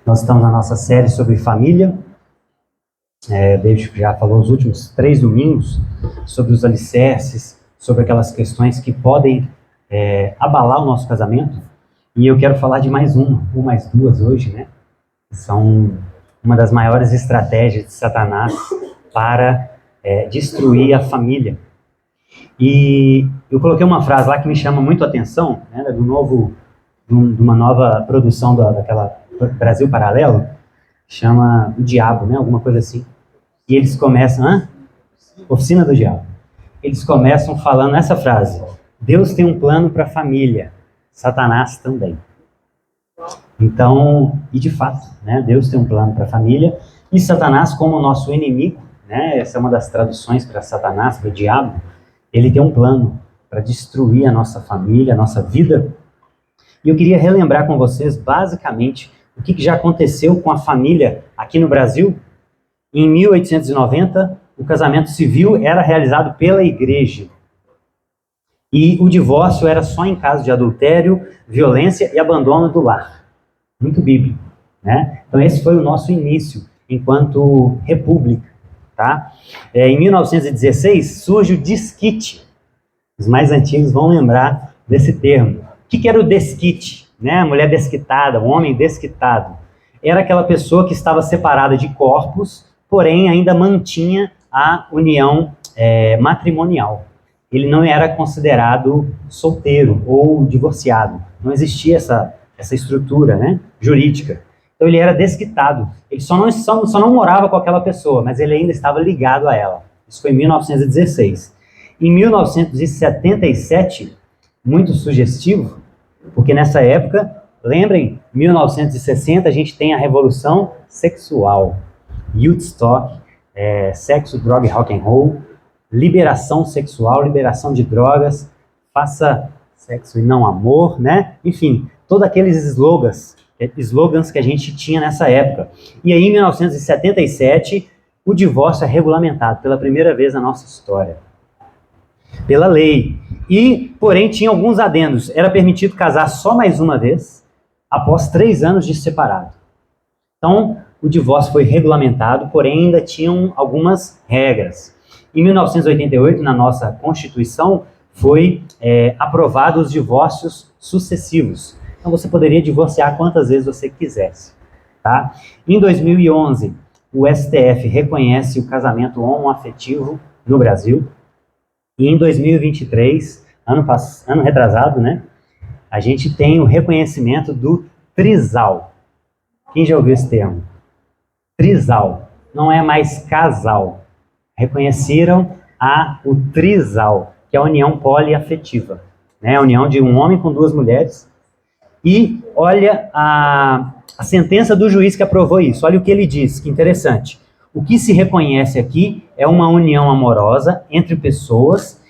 Nós estamos na nossa série sobre família. David já falou os últimos 3 domingos sobre os alicerces, sobre aquelas questões que podem abalar o nosso casamento. E eu quero falar de mais uma ou mais duas hoje, né? São uma das maiores estratégias de Satanás para destruir a família. E eu coloquei uma frase lá que me chama muito a atenção, né, de uma nova produção daquela Brasil Paralelo, chama O Diabo, né, alguma coisa assim. E eles começam, Oficina do Diabo. Eles começam falando essa frase: Deus tem um plano para a família, Satanás também. Então, e de fato, né, Deus tem um plano para a família, e Satanás como nosso inimigo, né, essa é uma das traduções para Satanás, para o diabo, ele tem um plano para destruir a nossa família, a nossa vida. E eu queria relembrar com vocês, basicamente, o que já aconteceu com a família aqui no Brasil. Em 1890, o casamento civil era realizado pela igreja. E o divórcio era só em caso de adultério, violência e abandono do lar. Muito bíblico, né? Então esse foi o nosso início enquanto república, tá? Em 1916 surge o desquite. Os mais antigos vão lembrar desse termo. O que era o desquite? Né? A mulher desquitada, o homem desquitado. Era aquela pessoa que estava separada de corpos, porém ainda mantinha a união matrimonial. Ele não era considerado solteiro ou divorciado. Não existia essa estrutura, né, jurídica. Então ele era desquitado. Ele só não morava com aquela pessoa, mas ele ainda estava ligado a ela. Isso foi em 1916. Em 1977, muito sugestivo, porque nessa época, lembrem, 1960 a gente tem a Revolução Sexual, Woodstock, sexo, droga e rock and roll, liberação sexual, liberação de drogas, faça sexo e não amor, né? Enfim, todos aqueles slogans que a gente tinha nessa época. E aí, em 1977, o divórcio é regulamentado pela primeira vez na nossa história, pela lei. E, porém, tinha alguns adendos. Era permitido casar só mais uma vez, após 3 anos de separado. Então, o divórcio foi regulamentado, porém ainda tinham algumas regras. Em 1988, na nossa Constituição, foi aprovado os divórcios sucessivos. Então, você poderia divorciar quantas vezes você quisesse. Tá? Em 2011, o STF reconhece o casamento homoafetivo no Brasil. E em 2023, ano retrasado, né, a gente tem o reconhecimento do trisal. Quem já ouviu esse termo? Trisal. Não é mais casal. Reconheceram o trisal, que é a união poliafetiva, né? A união de um homem com 2 mulheres. E olha a sentença do juiz que aprovou isso. Olha o que ele diz, que interessante. O que se reconhece aqui é uma união amorosa entre pessoas,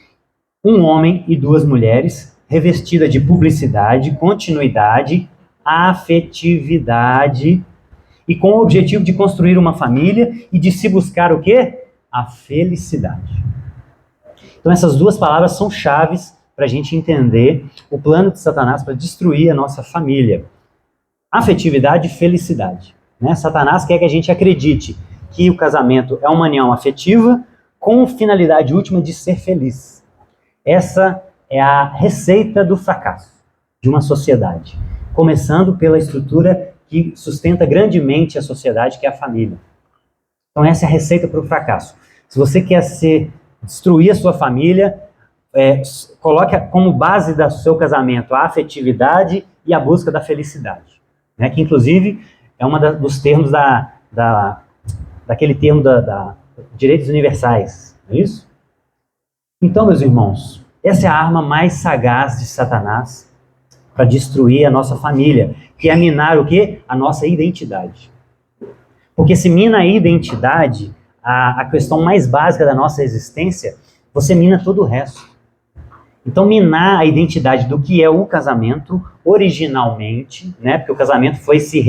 um homem e 2 mulheres, revestida de publicidade, continuidade, afetividade, e com o objetivo de construir uma família e de se buscar o quê? A felicidade. Então essas 2 palavras são chaves para a gente entender o plano de Satanás para destruir a nossa família. Afetividade e felicidade. Né? Satanás quer que a gente acredite que o casamento é uma união afetiva com finalidade última de ser feliz. Essa é a receita do fracasso de uma sociedade, começando pela estrutura que sustenta grandemente a sociedade, que é a família. Então essa é a receita para o fracasso. Se você quer destruir a sua família, coloque como base do seu casamento a afetividade e a busca da felicidade, né? Que inclusive é dos termos daquele termo da direitos universais, não é isso? Então, meus irmãos, essa é a arma mais sagaz de Satanás para destruir a nossa família, que é minar o quê? A nossa identidade. Porque se mina a identidade, a questão mais básica da nossa existência, você mina todo o resto. Então, minar a identidade do que é o casamento, originalmente, né? Porque o casamento foi se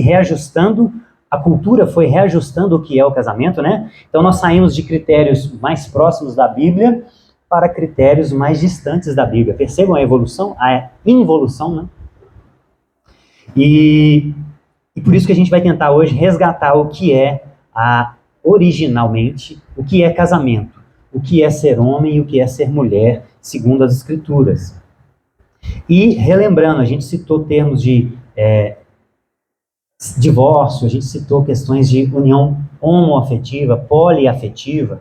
reajustando, a cultura foi reajustando o que é o casamento, né? Então, nós saímos de critérios mais próximos da Bíblia para critérios mais distantes da Bíblia. Percebam a evolução, a involução, né? E E por isso que a gente vai tentar hoje resgatar o que é originalmente, o que é casamento, o que é ser homem e o que é ser mulher, segundo as Escrituras. E relembrando, a gente citou termos de divórcio, a gente citou questões de união homoafetiva, poliafetiva,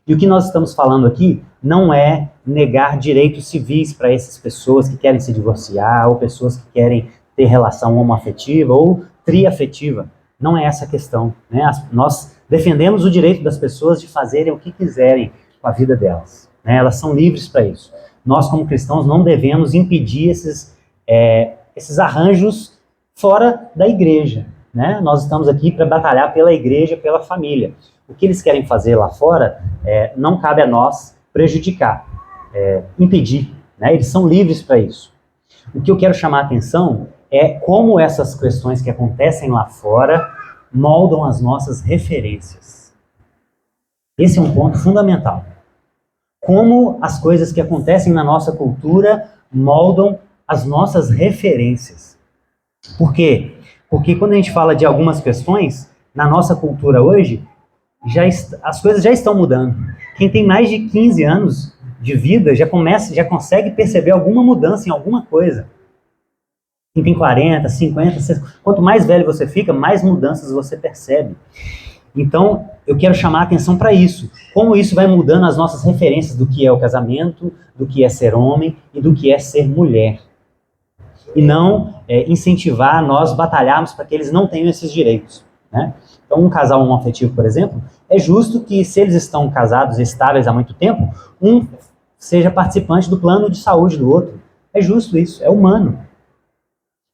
e o que nós estamos falando aqui não é negar direitos civis para essas pessoas que querem se divorciar, ou pessoas que querem ter relação homoafetiva ou triafetiva. Não é essa a questão, né? Nós defendemos o direito das pessoas de fazerem o que quiserem com a vida delas, né? Elas são livres para isso. Nós, como cristãos, não devemos impedir esses arranjos fora da igreja, né? Nós estamos aqui para batalhar pela igreja, pela família. O que eles querem fazer lá fora, não cabe a nós prejudicar, impedir, né? Eles são livres para isso. O que eu quero chamar a atenção é como essas questões que acontecem lá fora moldam as nossas referências. Esse é um ponto fundamental. Como as coisas que acontecem na nossa cultura moldam as nossas referências. Por quê? Porque quando a gente fala de algumas questões, na nossa cultura hoje, as coisas já estão mudando. Quem tem mais de 15 anos de vida já consegue perceber alguma mudança em alguma coisa. Quem tem 40, 50, 60, quanto mais velho você fica, mais mudanças você percebe. Então, eu quero chamar a atenção para isso. Como isso vai mudando as nossas referências do que é o casamento, do que é ser homem e do que é ser mulher. E não incentivar nós batalharmos para que eles não tenham esses direitos, né? Então, um casal homoafetivo, por exemplo, é justo que, se eles estão casados e estáveis há muito tempo, um seja participante do plano de saúde do outro. É justo isso, é humano.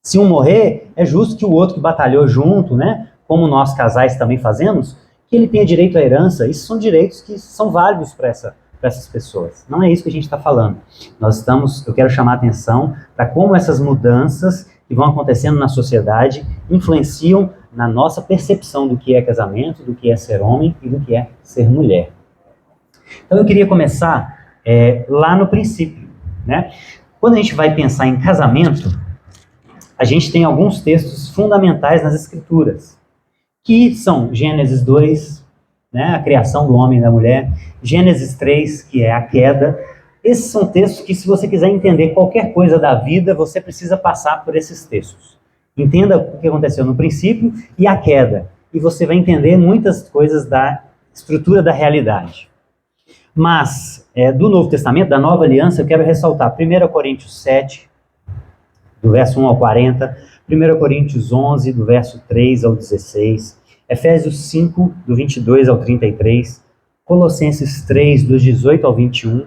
Se um morrer, é justo que o outro que batalhou junto, né, como nós casais também fazemos, que ele tenha direito à herança. Isso são direitos que são válidos para essas pessoas. Não é isso que a gente está falando. Eu quero chamar a atenção para como essas mudanças que vão acontecendo na sociedade influenciam na nossa percepção do que é casamento, do que é ser homem e do que é ser mulher. Então eu queria começar lá no princípio, né? Quando a gente vai pensar em casamento, a gente tem alguns textos fundamentais nas Escrituras, que são Gênesis 2, né, a criação do homem e da mulher, Gênesis 3, que é a queda. Esses são textos que, se você quiser entender qualquer coisa da vida, você precisa passar por esses textos. Entenda o que aconteceu no princípio e a queda, e você vai entender muitas coisas da estrutura da realidade. Mas, do Novo Testamento, da Nova Aliança, eu quero ressaltar 1 Coríntios 7, do verso 1 ao 40, 1 Coríntios 11, do verso 3 ao 16, Efésios 5, do 22 ao 33, Colossenses 3, dos 18 ao 21,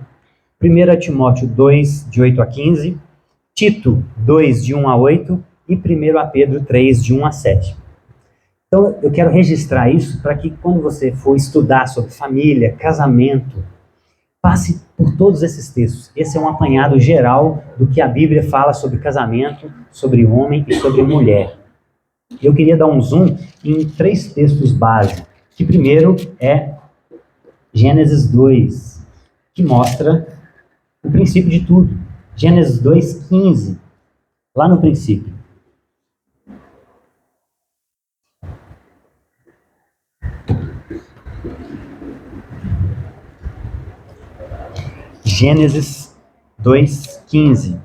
1 Timóteo 2, de 8 a 15, Tito 2, de 1 a 8, e 1 Pedro 3, de 1 a 7. Então, eu quero registrar isso para que, quando você for estudar sobre família, casamento, passe por todos esses textos. Esse é um apanhado geral do que a Bíblia fala sobre casamento, sobre homem e sobre mulher. Eu queria dar um zoom em 3 textos básicos, que primeiro é Gênesis 2, que mostra o princípio de tudo. Gênesis 2:15, lá no princípio. Gênesis 2:15.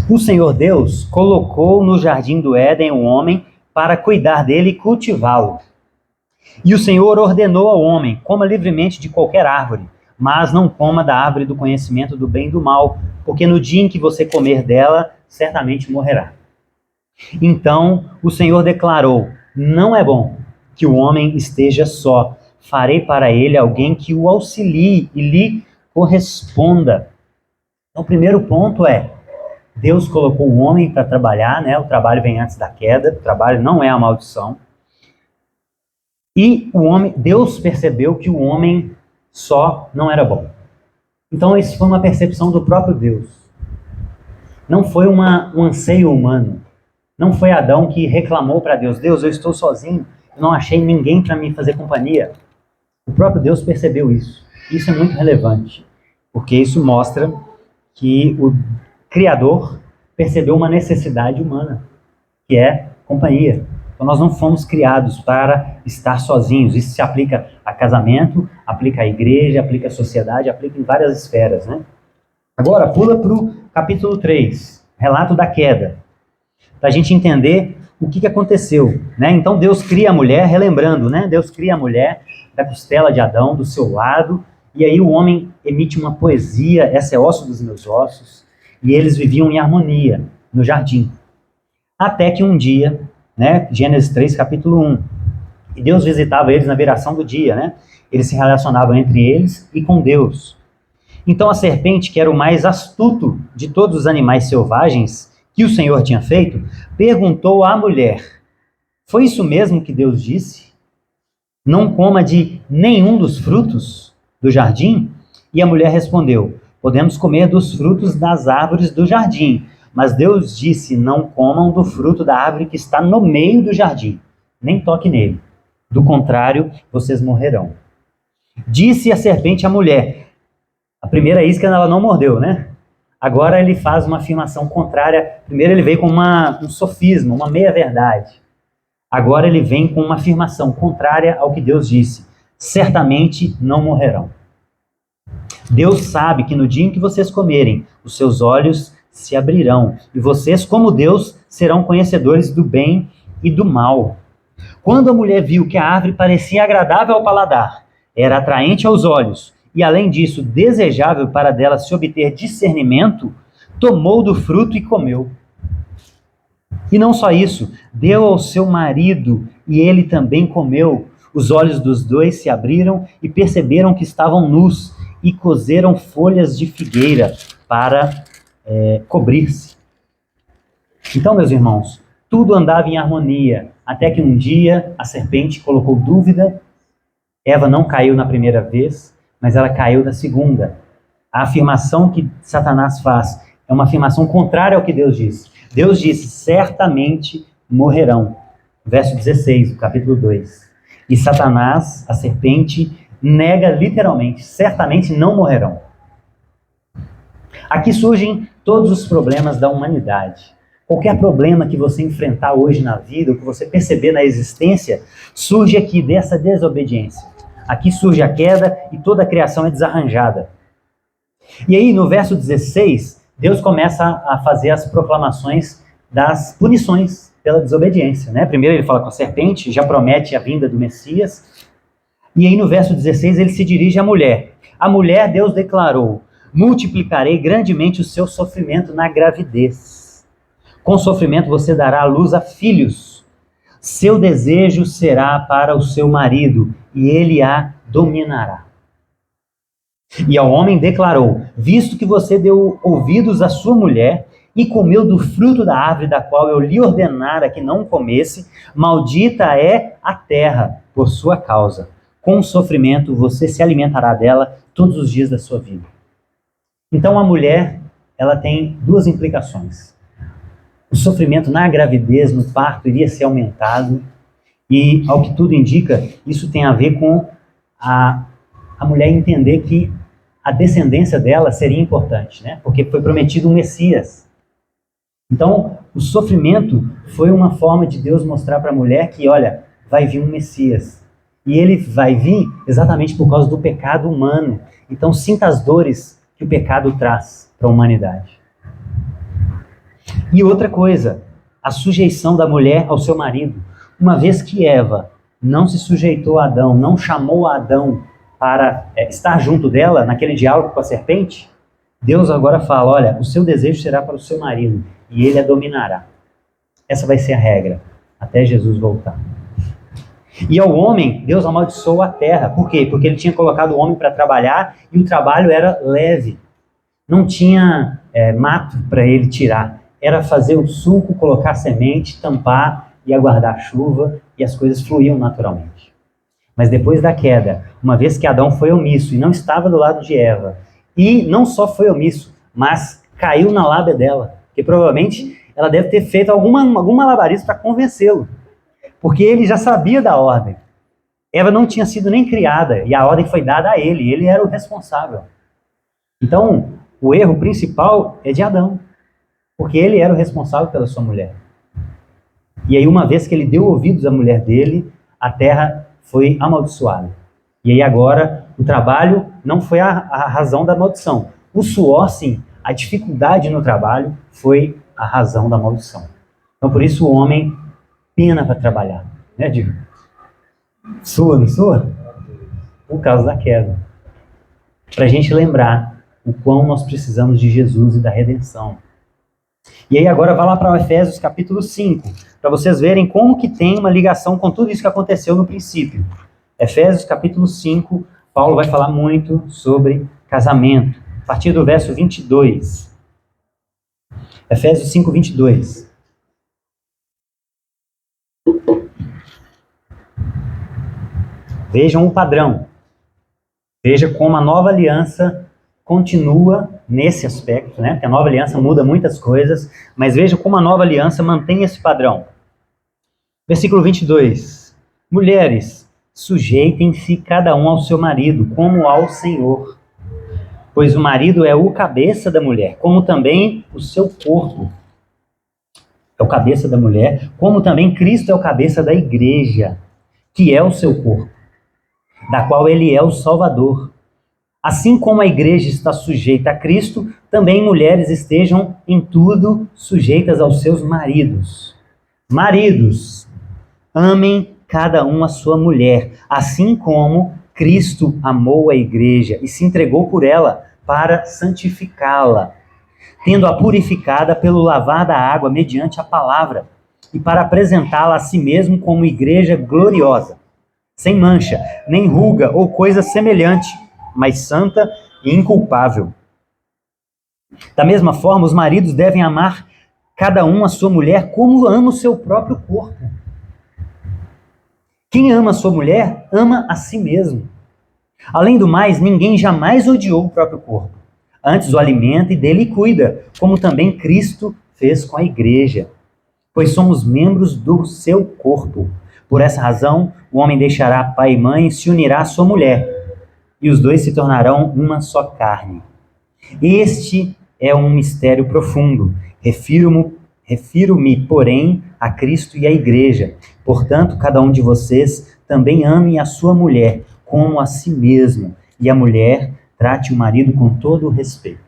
O Senhor Deus colocou no jardim do Éden o homem para cuidar dele e cultivá-lo. E o Senhor ordenou ao homem: coma livremente de qualquer árvore, mas não coma da árvore do conhecimento do bem e do mal, porque no dia em que você comer dela, certamente morrerá. Então o Senhor declarou: não é bom que o homem esteja só. Farei para ele alguém que o auxilie e lhe corresponda. Então, o primeiro ponto é: Deus colocou o homem para trabalhar, né? O trabalho vem antes da queda, o trabalho não é a maldição. E Deus percebeu que o homem só não era bom. Então, isso foi uma percepção do próprio Deus. Não foi um anseio humano. Não foi Adão que reclamou para Deus: Deus, eu estou sozinho, eu não achei ninguém para me fazer companhia. O próprio Deus percebeu isso. Isso é muito relevante, porque isso mostra que o Criador percebeu uma necessidade humana. que é companhia. Então nós não fomos criados para estar sozinhos. Isso se aplica a casamento, aplica à igreja, aplica à sociedade, aplica em várias esferas, né? Agora, pula para o capítulo 3, relato da queda, para a gente entender o que aconteceu, né? Então Deus cria a mulher, relembrando, né? Deus cria a mulher da costela de Adão, do seu lado, e aí o homem emite uma poesia, essa é osso dos meus ossos, e eles viviam em harmonia no jardim. Até que um dia, né? Gênesis 3, capítulo 1, e Deus visitava eles na viração do dia, né? Eles se relacionavam entre eles e com Deus. Então a serpente, que era o mais astuto de todos os animais selvagens que o Senhor tinha feito, perguntou à mulher: foi isso mesmo que Deus disse? Não coma de nenhum dos frutos do jardim? E a mulher respondeu: podemos comer dos frutos das árvores do jardim, mas Deus disse: não comam do fruto da árvore que está no meio do jardim, nem toque nele. Do contrário, vocês morrerão. Disse a serpente à mulher. A primeira isca ela não mordeu, né? Agora ele faz uma afirmação contrária. Primeiro ele veio com um sofisma, uma meia-verdade. Agora ele vem com uma afirmação contrária ao que Deus disse. Certamente não morrerão. Deus sabe que no dia em que vocês comerem, os seus olhos se abrirão, e vocês, como Deus, serão conhecedores do bem e do mal. Quando a mulher viu que a árvore parecia agradável ao paladar, era atraente aos olhos, e além disso, desejável para dela se obter discernimento, tomou do fruto e comeu. E não só isso, deu ao seu marido, e ele também comeu. Os olhos dos dois se abriram e perceberam que estavam nus, e coseram folhas de figueira para cobrir-se. Então, meus irmãos, tudo andava em harmonia, até que um dia a serpente colocou dúvida. Eva não caiu na primeira vez, mas ela caiu na segunda. A afirmação que Satanás faz é uma afirmação contrária ao que Deus disse. Deus disse: certamente morrerão. Verso 16, do capítulo 2. E Satanás, a serpente, nega literalmente: certamente não morrerão. Aqui surgem todos os problemas da humanidade. Qualquer problema que você enfrentar hoje na vida, ou que você perceber na existência, surge aqui dessa desobediência. Aqui surge a queda e toda a criação é desarranjada. E aí, no verso 16, Deus começa a fazer as proclamações das punições pela desobediência, né? Primeiro ele fala com a serpente, já promete a vinda do Messias. E aí no verso 16 ele se dirige à mulher. A mulher, Deus declarou: multiplicarei grandemente o seu sofrimento na gravidez. Com sofrimento você dará à luz a filhos. Seu desejo será para o seu marido, e ele a dominará. E ao homem declarou: visto que você deu ouvidos à sua mulher e comeu do fruto da árvore da qual eu lhe ordenara que não comesse, maldita é a terra por sua causa. Com sofrimento você se alimentará dela todos os dias da sua vida. Então a mulher, ela tem duas implicações. O sofrimento na gravidez, no parto, iria ser aumentado, e, ao que tudo indica, isso tem a ver com a mulher entender que a descendência dela seria importante, né? Porque foi prometido um Messias. Então, o sofrimento foi uma forma de Deus mostrar para a mulher que, olha, vai vir um Messias. E ele vai vir exatamente por causa do pecado humano. Então, sinta as dores que o pecado traz para a humanidade. E outra coisa, a sujeição da mulher ao seu marido. Uma vez que Eva não se sujeitou a Adão, não chamou a Adão para estar junto dela, naquele diálogo com a serpente, Deus agora fala: olha, o seu desejo será para o seu marido, e ele a dominará. Essa vai ser a regra, até Jesus voltar. E ao homem, Deus amaldiçoou a terra. Por quê? Porque ele tinha colocado o homem para trabalhar, e o trabalho era leve. Não tinha mato para ele tirar. Era fazer o sulco, colocar semente, tampar e aguardar a chuva, e as coisas fluíam naturalmente. Mas depois da queda, uma vez que Adão foi omisso e não estava do lado de Eva, e não só foi omisso, mas caiu na lábia dela, porque provavelmente ela deve ter feito algum malabarismo para convencê-lo, porque ele já sabia da ordem. Eva não tinha sido nem criada, e a ordem foi dada a ele era o responsável. Então, o erro principal é de Adão, porque ele era o responsável pela sua mulher. E aí, uma vez que ele deu ouvidos à mulher dele, a terra foi amaldiçoada. E aí agora, o trabalho não foi a razão da maldição. O suor, sim, a dificuldade no trabalho foi a razão da maldição. Então, por isso, o homem pena para trabalhar. Né, Diego? Sua, não sua? Por causa da queda. Para a gente lembrar o quão nós precisamos de Jesus e da redenção. E aí agora vai lá para Efésios capítulo 5, para vocês verem como que tem uma ligação com tudo isso que aconteceu no princípio. Efésios capítulo 5, Paulo vai falar muito sobre casamento, a partir do verso 22. Efésios 5, 22. Vejam o padrão. Veja como a nova aliança continua nesse aspecto, né? Porque a nova aliança muda muitas coisas, mas veja como a nova aliança mantém esse padrão. Versículo 22. Mulheres, sujeitem-se cada um ao seu marido, como ao Senhor. Pois o marido é o cabeça da mulher, como também o seu corpo é o cabeça da mulher, como também Cristo é o cabeça da igreja, que é o seu corpo, da qual ele é o Salvador. Assim como a igreja está sujeita a Cristo, também mulheres estejam em tudo sujeitas aos seus maridos. Maridos, amem cada um a sua mulher, assim como Cristo amou a igreja e se entregou por ela para santificá-la, tendo-a purificada pelo lavar da água mediante a palavra, e para apresentá-la a si mesmo como igreja gloriosa, sem mancha, nem ruga ou coisa semelhante, mas santa e inculpável. Da mesma forma, os maridos devem amar cada um a sua mulher como ama o seu próprio corpo. Quem ama a sua mulher, ama a si mesmo. Além do mais, ninguém jamais odiou o próprio corpo. Antes o alimenta e dele cuida, como também Cristo fez com a igreja, pois somos membros do seu corpo. Por essa razão, o homem deixará pai e mãe e se unirá à sua mulher, e os dois se tornarão uma só carne. Este é um mistério profundo. Refiro-me, porém, a Cristo e à igreja. Portanto, cada um de vocês também ame a sua mulher como a si mesmo, e a mulher trate o marido com todo o respeito.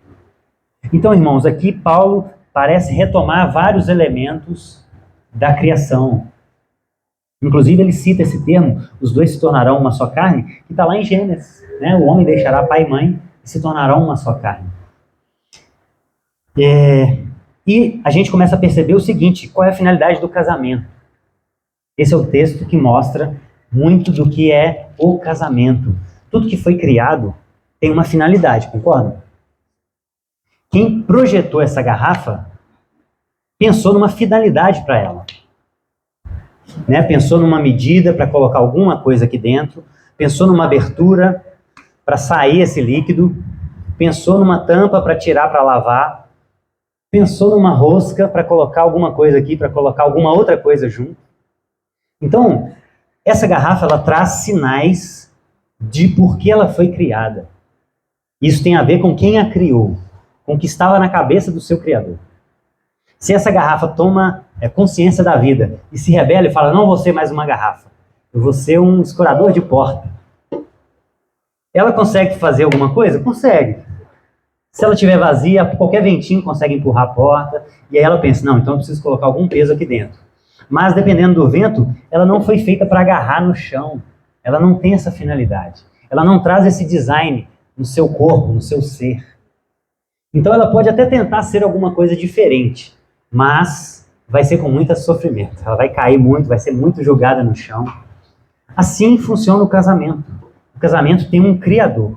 Então, irmãos, aqui Paulo parece retomar vários elementos da criação. Inclusive, ele cita esse termo, os dois se tornarão uma só carne, que está lá em Gênesis. Né? O homem deixará pai e mãe e se tornarão uma só carne. E a gente começa a perceber o seguinte, qual é a finalidade do casamento? Esse é o texto que mostra muito do que é o casamento. Tudo que foi criado tem uma finalidade, concordam? Quem projetou essa garrafa pensou numa finalidade para ela. Né? Pensou numa medida para colocar alguma coisa aqui dentro, pensou numa abertura para sair esse líquido, pensou numa tampa para tirar para lavar, pensou numa rosca para colocar alguma coisa aqui, para colocar alguma outra coisa junto. Então, essa garrafa ela traz sinais de por que ela foi criada. Isso tem a ver com quem a criou, com o que estava na cabeça do seu criador. Se essa garrafa toma consciência da vida e se rebela e fala, não vou ser mais uma garrafa, eu vou ser um escorador de porta. Ela consegue fazer alguma coisa? Consegue. Se ela estiver vazia, qualquer ventinho consegue empurrar a porta, e aí ela pensa, não, então eu preciso colocar algum peso aqui dentro. Mas dependendo do vento, ela não foi feita para agarrar no chão. Ela não tem essa finalidade. Ela não traz esse design no seu corpo, no seu ser. Então ela pode até tentar ser alguma coisa diferente, mas vai ser com muito sofrimento. Ela vai cair muito, vai ser muito jogada no chão. Assim funciona o casamento. O casamento tem um criador.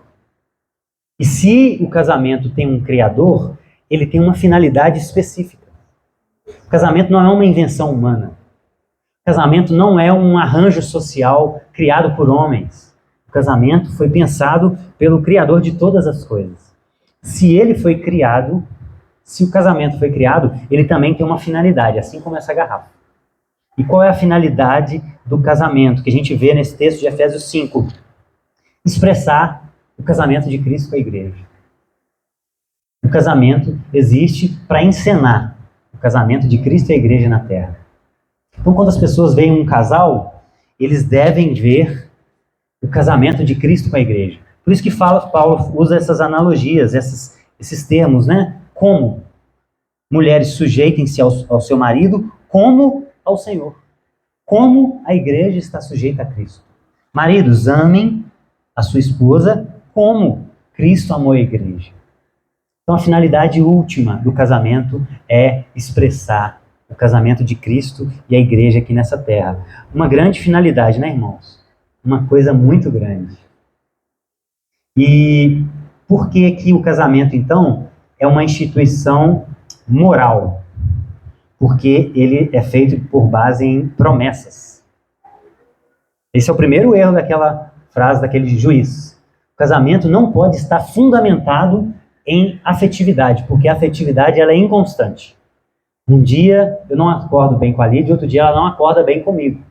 E se o casamento tem um criador, ele tem uma finalidade específica. O casamento não é uma invenção humana. O casamento não é um arranjo social criado por homens. O casamento foi pensado pelo Criador de todas as coisas. Se ele foi criado, se o casamento foi criado, ele também tem uma finalidade, assim como essa garrafa. E qual é a finalidade do casamento que a gente vê nesse texto de Efésios 5? Expressar o casamento de Cristo com a igreja. O casamento existe para encenar o casamento de Cristo e a igreja na terra. Então, quando as pessoas veem um casal, eles devem ver o casamento de Cristo com a igreja. Por isso que Paulo usa essas analogias, esses termos, né? Como mulheres sujeitem-se ao seu marido, como ao Senhor. Como a igreja está sujeita a Cristo. Maridos, amem a sua esposa como Cristo amou a igreja. Então, a finalidade última do casamento é expressar o casamento de Cristo e a igreja aqui nessa terra. Uma grande finalidade, né, irmãos? Uma coisa muito grande. E por que que o casamento, então, é uma instituição moral? Porque ele é feito por base em promessas. Esse é o primeiro erro daquela frase daquele juiz. O casamento não pode estar fundamentado em afetividade, porque a afetividade ela é inconstante. Um dia eu não acordo bem com a Lídia, outro dia ela não acorda bem comigo.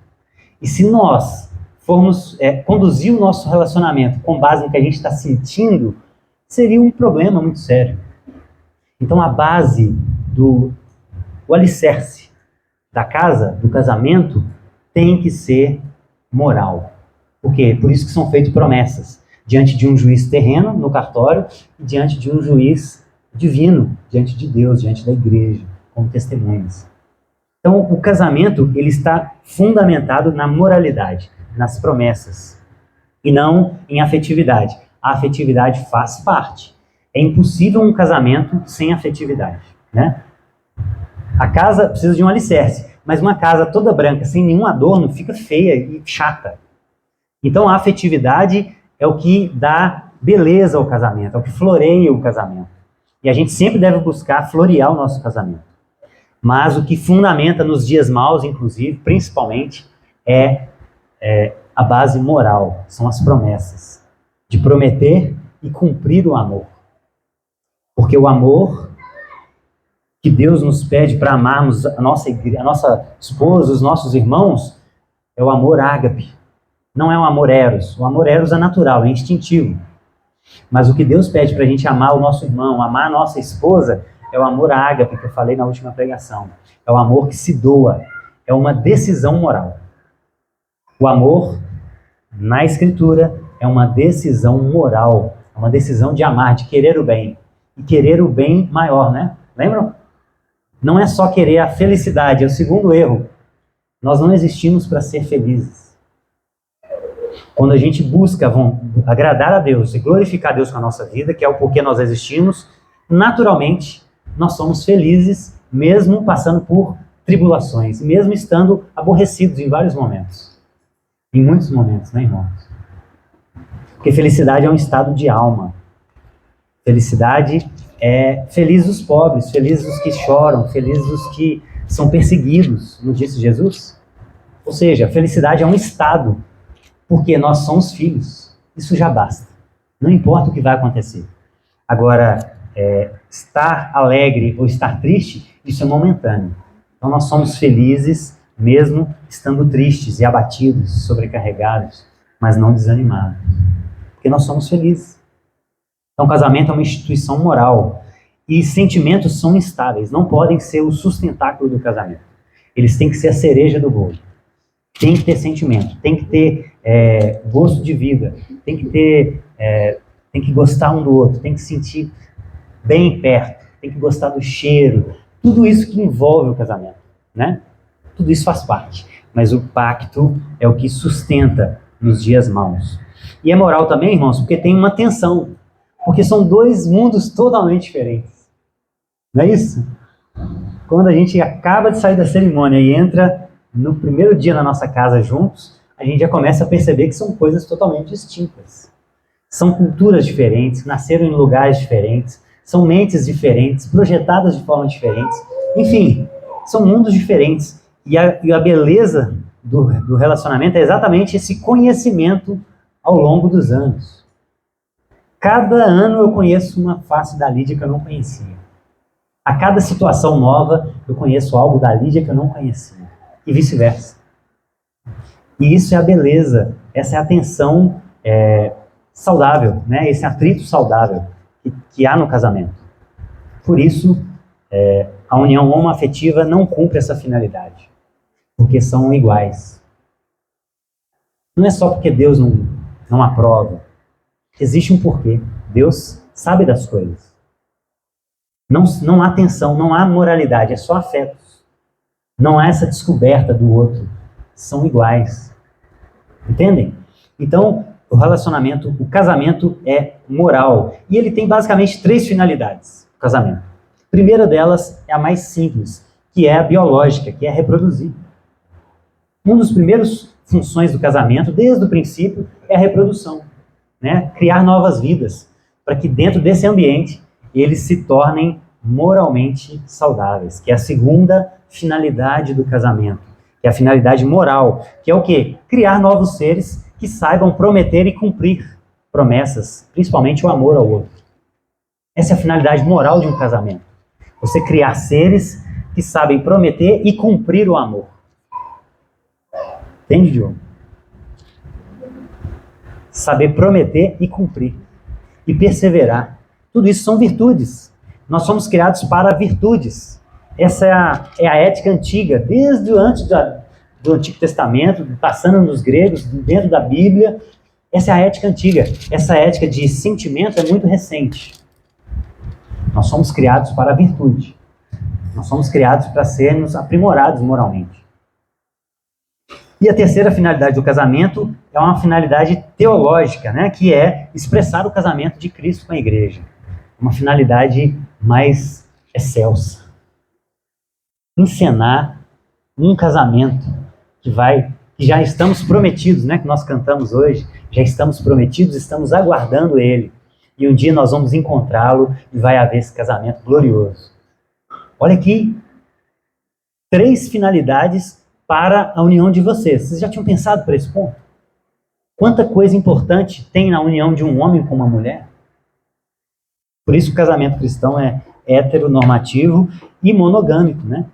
E se nós formos conduzir o nosso relacionamento com base no que a gente está sentindo, seria um problema muito sério. Então a base o alicerce da casa, do casamento, tem que ser moral. Por quê? Por isso que são feitas promessas diante de um juiz terreno, no cartório, e diante de um juiz divino, diante de Deus, diante da igreja, como testemunhas. Então, o casamento, ele está fundamentado na moralidade, nas promessas, e não em afetividade. A afetividade faz parte. É impossível um casamento sem afetividade, né? A casa precisa de um alicerce, mas uma casa toda branca, sem nenhum adorno, fica feia e chata. Então, a afetividade é o que dá beleza ao casamento, é o que floreia o casamento. E a gente sempre deve buscar florear o nosso casamento. Mas o que fundamenta nos dias maus, inclusive, principalmente, é a base moral, são as promessas. De prometer e cumprir o amor. Porque o amor que Deus nos pede para amarmos a nossa esposa, os nossos irmãos, é o amor ágape. Não é um amor eros. O amor eros é natural, é instintivo. Mas o que Deus pede para a gente amar o nosso irmão, amar a nossa esposa, é o amor ágape que eu falei na última pregação. É o amor que se doa. É uma decisão moral. O amor, na Escritura, é uma decisão moral. É uma decisão de amar, de querer o bem. E querer o bem maior, né? Lembram? Não é só querer a felicidade, é o segundo erro. Nós não existimos para ser felizes. Quando a gente busca agradar a Deus e glorificar a Deus com a nossa vida, que é o porquê nós existimos, naturalmente nós somos felizes, mesmo passando por tribulações, mesmo estando aborrecidos em vários momentos. Em muitos momentos, né, irmãos? Porque felicidade é um estado de alma. Felicidade é feliz os pobres, felizes os que choram, felizes os que são perseguidos, não disse Jesus? Ou seja, felicidade é um estado, porque nós somos filhos. Isso já basta. Não importa o que vai acontecer. Agora, estar alegre ou estar triste, isso é momentâneo. Então nós somos felizes mesmo estando tristes e abatidos, sobrecarregados, mas não desanimados. Porque nós somos felizes. Então, o casamento é uma instituição moral. E sentimentos são instáveis, não podem ser o sustentáculo do casamento. Eles têm que ser a cereja do bolo. Tem que ter sentimento, tem que ter gosto de vida, tem que gostar um do outro, tem que sentir bem perto, tem que gostar do cheiro. Tudo isso que envolve o casamento, né? Tudo isso faz parte. Mas o pacto é o que sustenta nos dias maus. E é moral também, irmãos, porque tem uma tensão. Porque são dois mundos totalmente diferentes. Não é isso? Quando a gente acaba de sair da cerimônia e entra no primeiro dia na nossa casa juntos, a gente já começa a perceber que são coisas totalmente distintas. São culturas diferentes, nasceram em lugares diferentes, são mentes diferentes, projetadas de forma diferentes. Enfim, são mundos diferentes. E a beleza do relacionamento é exatamente esse conhecimento ao longo dos anos. Cada ano eu conheço uma face da Lídia que eu não conhecia. A cada situação nova eu conheço algo da Lídia que eu não conhecia. E vice-versa. E isso é a beleza, essa é a tensão saudável, né? Esse atrito saudável que há no casamento. Por isso, a união homoafetiva não cumpre essa finalidade. Porque são iguais. Não é só porque Deus não aprova. Existe um porquê. Deus sabe das coisas. Não há tensão, não há moralidade, é só afetos. Não há essa descoberta do outro. São iguais. Entendem? Então, o casamento é moral. E ele tem basicamente 3 finalidades, o casamento. A primeira delas é a mais simples, que é a biológica, que é reproduzir. Uma das primeiras funções do casamento, desde o princípio, é a reprodução. Né? Criar novas vidas, para que dentro desse ambiente eles se tornem moralmente saudáveis, que é a segunda finalidade do casamento, que é a finalidade moral, que é o quê? Criar novos seres que saibam prometer e cumprir promessas, principalmente o amor ao outro. Essa é a finalidade moral de um casamento. Você criar seres que sabem prometer e cumprir o amor. Entende, Diogo? Saber prometer e cumprir. E perseverar. Tudo isso são virtudes. Nós somos criados para virtudes. Essa é a ética antiga, desde antes do Antigo Testamento, passando nos gregos, dentro da Bíblia. Essa é a ética antiga. Essa ética de sentimento é muito recente. Nós somos criados para a virtude. Nós somos criados para sermos aprimorados moralmente. E a terceira finalidade do casamento é uma finalidade teológica, né, que é expressar o casamento de Cristo com a igreja. Uma finalidade mais excelsa. Encenar um casamento que já estamos prometidos, né, que nós cantamos hoje, já estamos prometidos, estamos aguardando ele. E um dia nós vamos encontrá-lo e vai haver esse casamento glorioso. Olha aqui, 3 finalidades para a união de vocês. Vocês já tinham pensado por esse ponto? Quanta coisa importante tem na união de um homem com uma mulher? Por isso o casamento cristão é heteronormativo e monogâmico, né?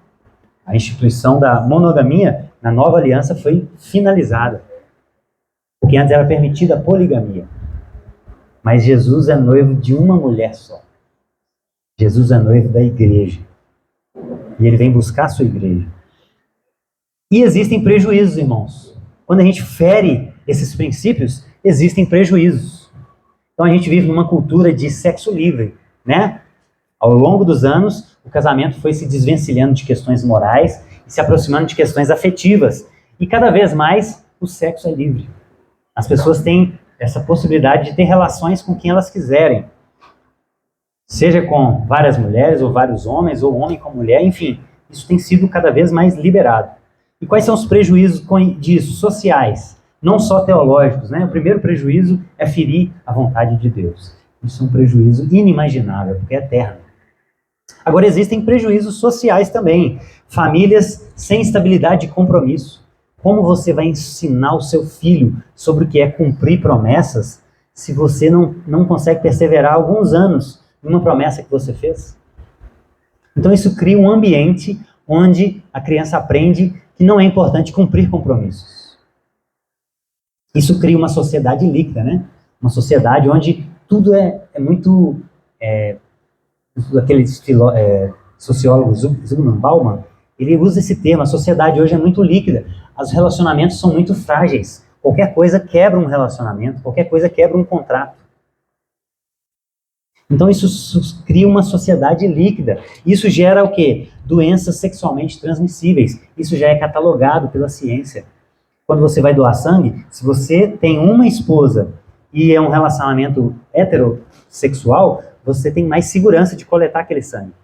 A instituição da monogamia na nova aliança foi finalizada. Porque antes era permitida a poligamia. Mas Jesus é noivo de uma mulher só. Jesus é noivo da igreja. E ele vem buscar a sua igreja. E existem prejuízos, irmãos. Quando a gente fere esses princípios, existem prejuízos. Então a gente vive numa cultura de sexo livre, né? Ao longo dos anos, o casamento foi se desvencilhando de questões morais e se aproximando de questões afetivas. E cada vez mais o sexo é livre. As pessoas têm essa possibilidade de ter relações com quem elas quiserem. Seja com várias mulheres, ou vários homens, ou homem com mulher, enfim. Isso tem sido cada vez mais liberado. E quais são os prejuízos disso? Sociais, não só teológicos, né? O primeiro prejuízo é ferir a vontade de Deus. Isso é um prejuízo inimaginável, porque é eterno. Agora, existem prejuízos sociais também. Famílias sem estabilidade e compromisso. Como você vai ensinar o seu filho sobre o que é cumprir promessas se você não consegue perseverar alguns anos numa promessa que você fez? Então isso cria um ambiente onde a criança aprende que não é importante cumprir compromissos. Isso cria uma sociedade líquida, né? Uma sociedade onde tudo é muito... aquele sociólogo Zygmunt Bauman, ele usa esse termo, a sociedade hoje é muito líquida. Os relacionamentos são muito frágeis. Qualquer coisa quebra um relacionamento, qualquer coisa quebra um contrato. Então isso cria uma sociedade líquida. Isso gera o quê? Doenças sexualmente transmissíveis. Isso já é catalogado pela ciência. Quando você vai doar sangue, se você tem uma esposa e é um relacionamento heterossexual, você tem mais segurança de coletar aquele sangue.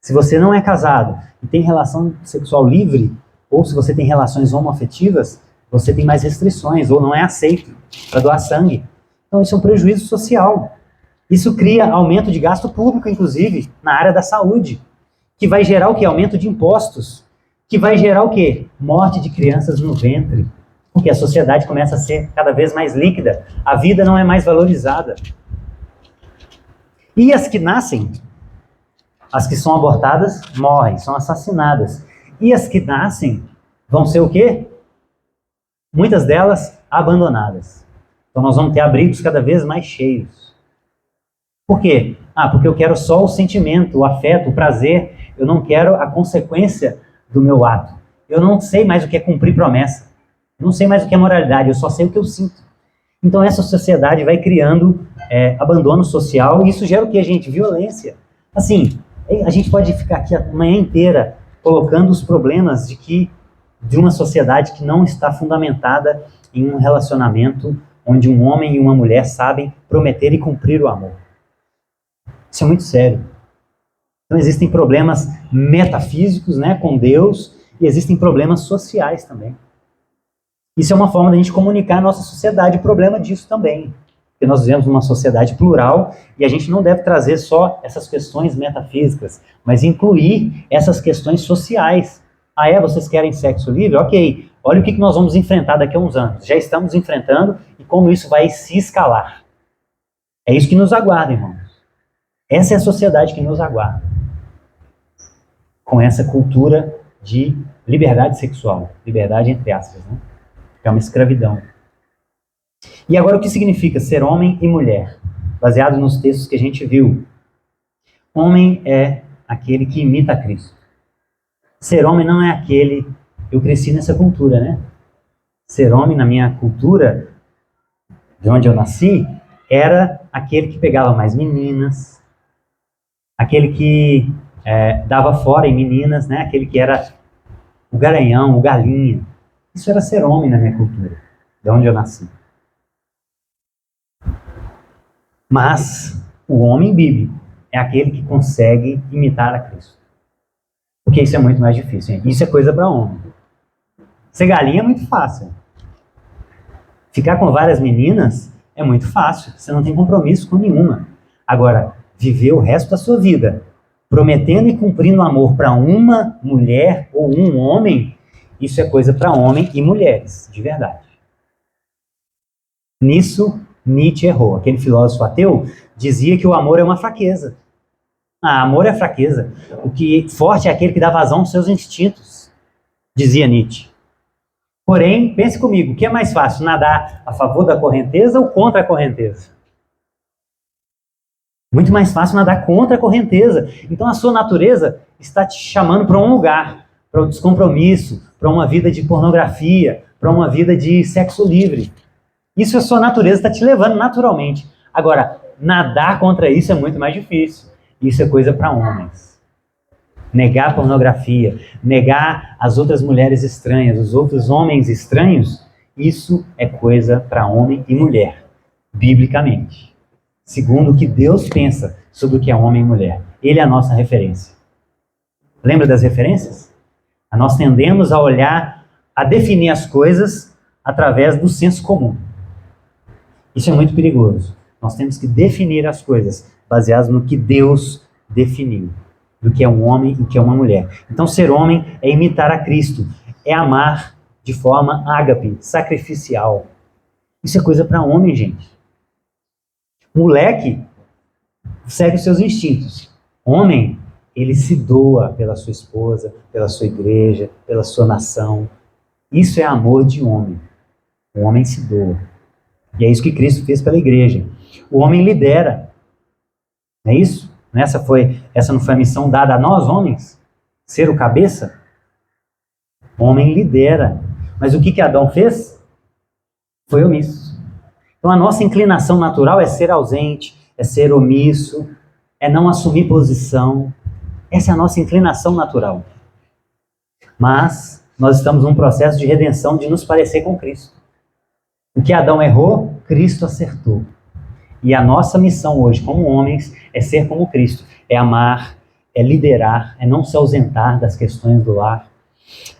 Se você não é casado e tem relação sexual livre, ou se você tem relações homoafetivas, você tem mais restrições, ou não é aceito para doar sangue. Então isso é um prejuízo social. Isso cria aumento de gasto público, inclusive, na área da saúde, que vai gerar o quê? Aumento de impostos, que vai gerar o quê? Morte de crianças no ventre, porque a sociedade começa a ser cada vez mais líquida, a vida não é mais valorizada. E as que nascem, as que são abortadas, morrem, são assassinadas. E as que nascem vão ser o quê? Muitas delas abandonadas. Então nós vamos ter abrigos cada vez mais cheios. Por quê? Porque eu quero só o sentimento, o afeto, o prazer. Eu não quero a consequência do meu ato. Eu não sei mais o que é cumprir promessa. Eu não sei mais o que é moralidade, eu só sei o que eu sinto. Então essa sociedade vai criando abandono social e isso gera o que, gente? Violência. Assim, a gente pode ficar aqui a manhã inteira colocando os problemas de uma sociedade que não está fundamentada em um relacionamento onde um homem e uma mulher sabem prometer e cumprir o amor. Isso é muito sério. Então existem problemas metafísicos, né, com Deus, e existem problemas sociais também. Isso é uma forma da gente comunicar à nossa sociedade o problema disso também. Porque nós vivemos numa sociedade plural e a gente não deve trazer só essas questões metafísicas, mas incluir essas questões sociais. Ah, vocês querem sexo livre? Ok. Olha o que nós vamos enfrentar daqui a uns anos. Já estamos enfrentando e como isso vai se escalar. É isso que nos aguarda, irmãos. Essa é a sociedade que nos aguarda. Com essa cultura de liberdade sexual. Liberdade entre aspas, né? É uma escravidão. E agora o que significa ser homem e mulher? Baseado nos textos que a gente viu. Homem é aquele que imita Cristo. Ser homem não é aquele... Eu cresci nessa cultura, né? Ser homem, na minha cultura, de onde eu nasci, era aquele que pegava mais meninas, aquele que dava fora em meninas, né? Aquele que era o garanhão, o galinha. Isso era ser homem na minha cultura, de onde eu nasci. Mas o homem bíblico é aquele que consegue imitar a Cristo. Porque isso é muito mais difícil, hein? Isso é coisa para homem. Ser galinha é muito fácil. Ficar com várias meninas é muito fácil. Você não tem compromisso com nenhuma. Agora, viver o resto da sua vida prometendo e cumprindo amor para uma mulher ou um homem, isso é coisa para homem e mulheres, de verdade. Nisso, Nietzsche errou. Aquele filósofo ateu dizia que o amor é uma fraqueza. Amor é fraqueza. O que forte é aquele que dá vazão aos seus instintos, dizia Nietzsche. Porém, pense comigo, o que é mais fácil, nadar a favor da correnteza ou contra a correnteza? Muito mais fácil nadar contra a correnteza. Então a sua natureza está te chamando para um lugar, para o descompromisso, para uma vida de pornografia, para uma vida de sexo livre. Isso a sua natureza está te levando naturalmente. Agora, nadar contra isso é muito mais difícil. Isso é coisa para homens. Negar a pornografia, negar as outras mulheres estranhas, os outros homens estranhos, isso é coisa para homem e mulher, biblicamente. Segundo o que Deus pensa sobre o que é homem e mulher. Ele é a nossa referência. Lembra das referências? Nós tendemos a olhar, a definir as coisas através do senso comum. Isso é muito perigoso. Nós temos que definir as coisas baseadas no que Deus definiu, do que é um homem e o que é uma mulher. Então, ser homem é imitar a Cristo, é amar de forma ágape, sacrificial. Isso é coisa para homem, gente. Moleque segue os seus instintos. Homem, ele se doa pela sua esposa, pela sua igreja, pela sua nação. Isso é amor de homem. O homem se doa. E é isso que Cristo fez pela igreja. O homem lidera. Não é isso? Essa não foi a missão dada a nós, homens? Ser o cabeça? O homem lidera. Mas o que Adão fez? Foi omisso. Então a nossa inclinação natural é ser ausente, é ser omisso, é não assumir posição. Essa é a nossa inclinação natural. Mas nós estamos num processo de redenção, de nos parecer com Cristo. O que Adão errou, Cristo acertou. E a nossa missão hoje, como homens, é ser como Cristo. É amar, é liderar, é não se ausentar das questões do lar.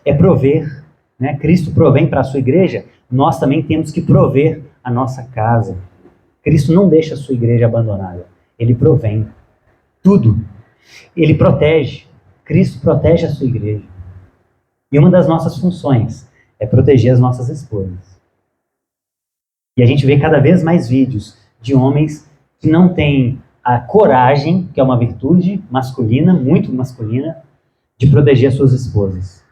É prover. Né? Cristo provém para a sua igreja, nós também temos que prover a nossa casa. Cristo não deixa a sua igreja abandonada. Ele provém tudo. Ele protege. Cristo protege a sua igreja. E uma das nossas funções é proteger as nossas esposas. E a gente vê cada vez mais vídeos de homens que não têm a coragem, que é uma virtude masculina, muito masculina, de proteger as suas esposas.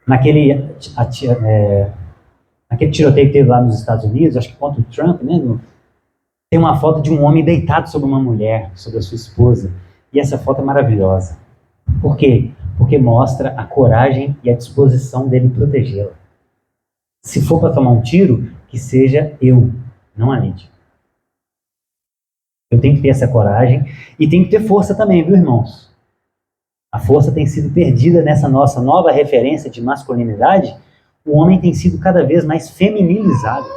Naquele tiroteio que teve lá nos Estados Unidos, acho que contra o Trump, né? Tem uma foto de um homem deitado sobre uma mulher, sobre a sua esposa. E essa foto é maravilhosa. Por quê? Porque porque mostra a coragem e a disposição dele protegê-la. Se for para tomar um tiro, que seja eu, não a Lídia. Eu tenho que ter essa coragem e tenho que ter força também, viu, irmãos? A força tem sido perdida nessa nossa nova referência de masculinidade. O homem tem sido cada vez mais feminilizado.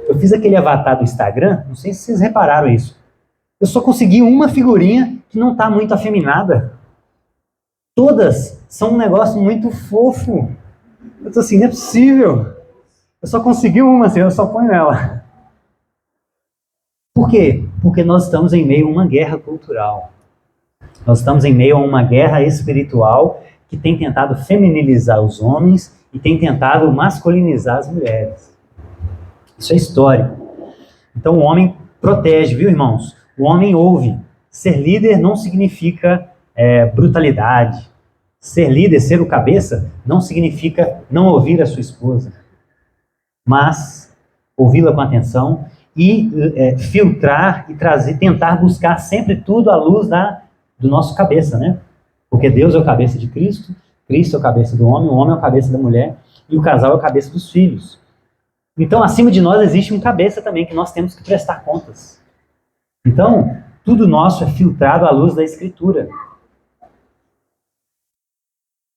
Eu fiz aquele avatar do Instagram, não sei se vocês repararam isso. Eu só consegui uma figurinha que não está muito afeminada. Todas são um negócio muito fofo. Eu tô assim, não é possível. Eu só consegui uma, assim, eu só ponho ela. Por quê? Porque nós estamos em meio a uma guerra cultural. Nós estamos em meio a uma guerra espiritual que tem tentado feminilizar os homens e tem tentado masculinizar as mulheres. Isso é histórico. Então o homem protege, viu, irmãos? O homem ouve. Ser líder não significa brutalidade. Ser líder, ser o cabeça, não significa não ouvir a sua esposa, mas ouvi-la com atenção e filtrar e trazer, tentar buscar sempre tudo à luz do nosso cabeça, né? Porque Deus é o cabeça de Cristo, Cristo é o cabeça do homem, o homem é o cabeça da mulher e o casal é o cabeça dos filhos. Então, acima de nós existe um cabeça também que nós temos que prestar contas. Então, tudo nosso é filtrado à luz da Escritura.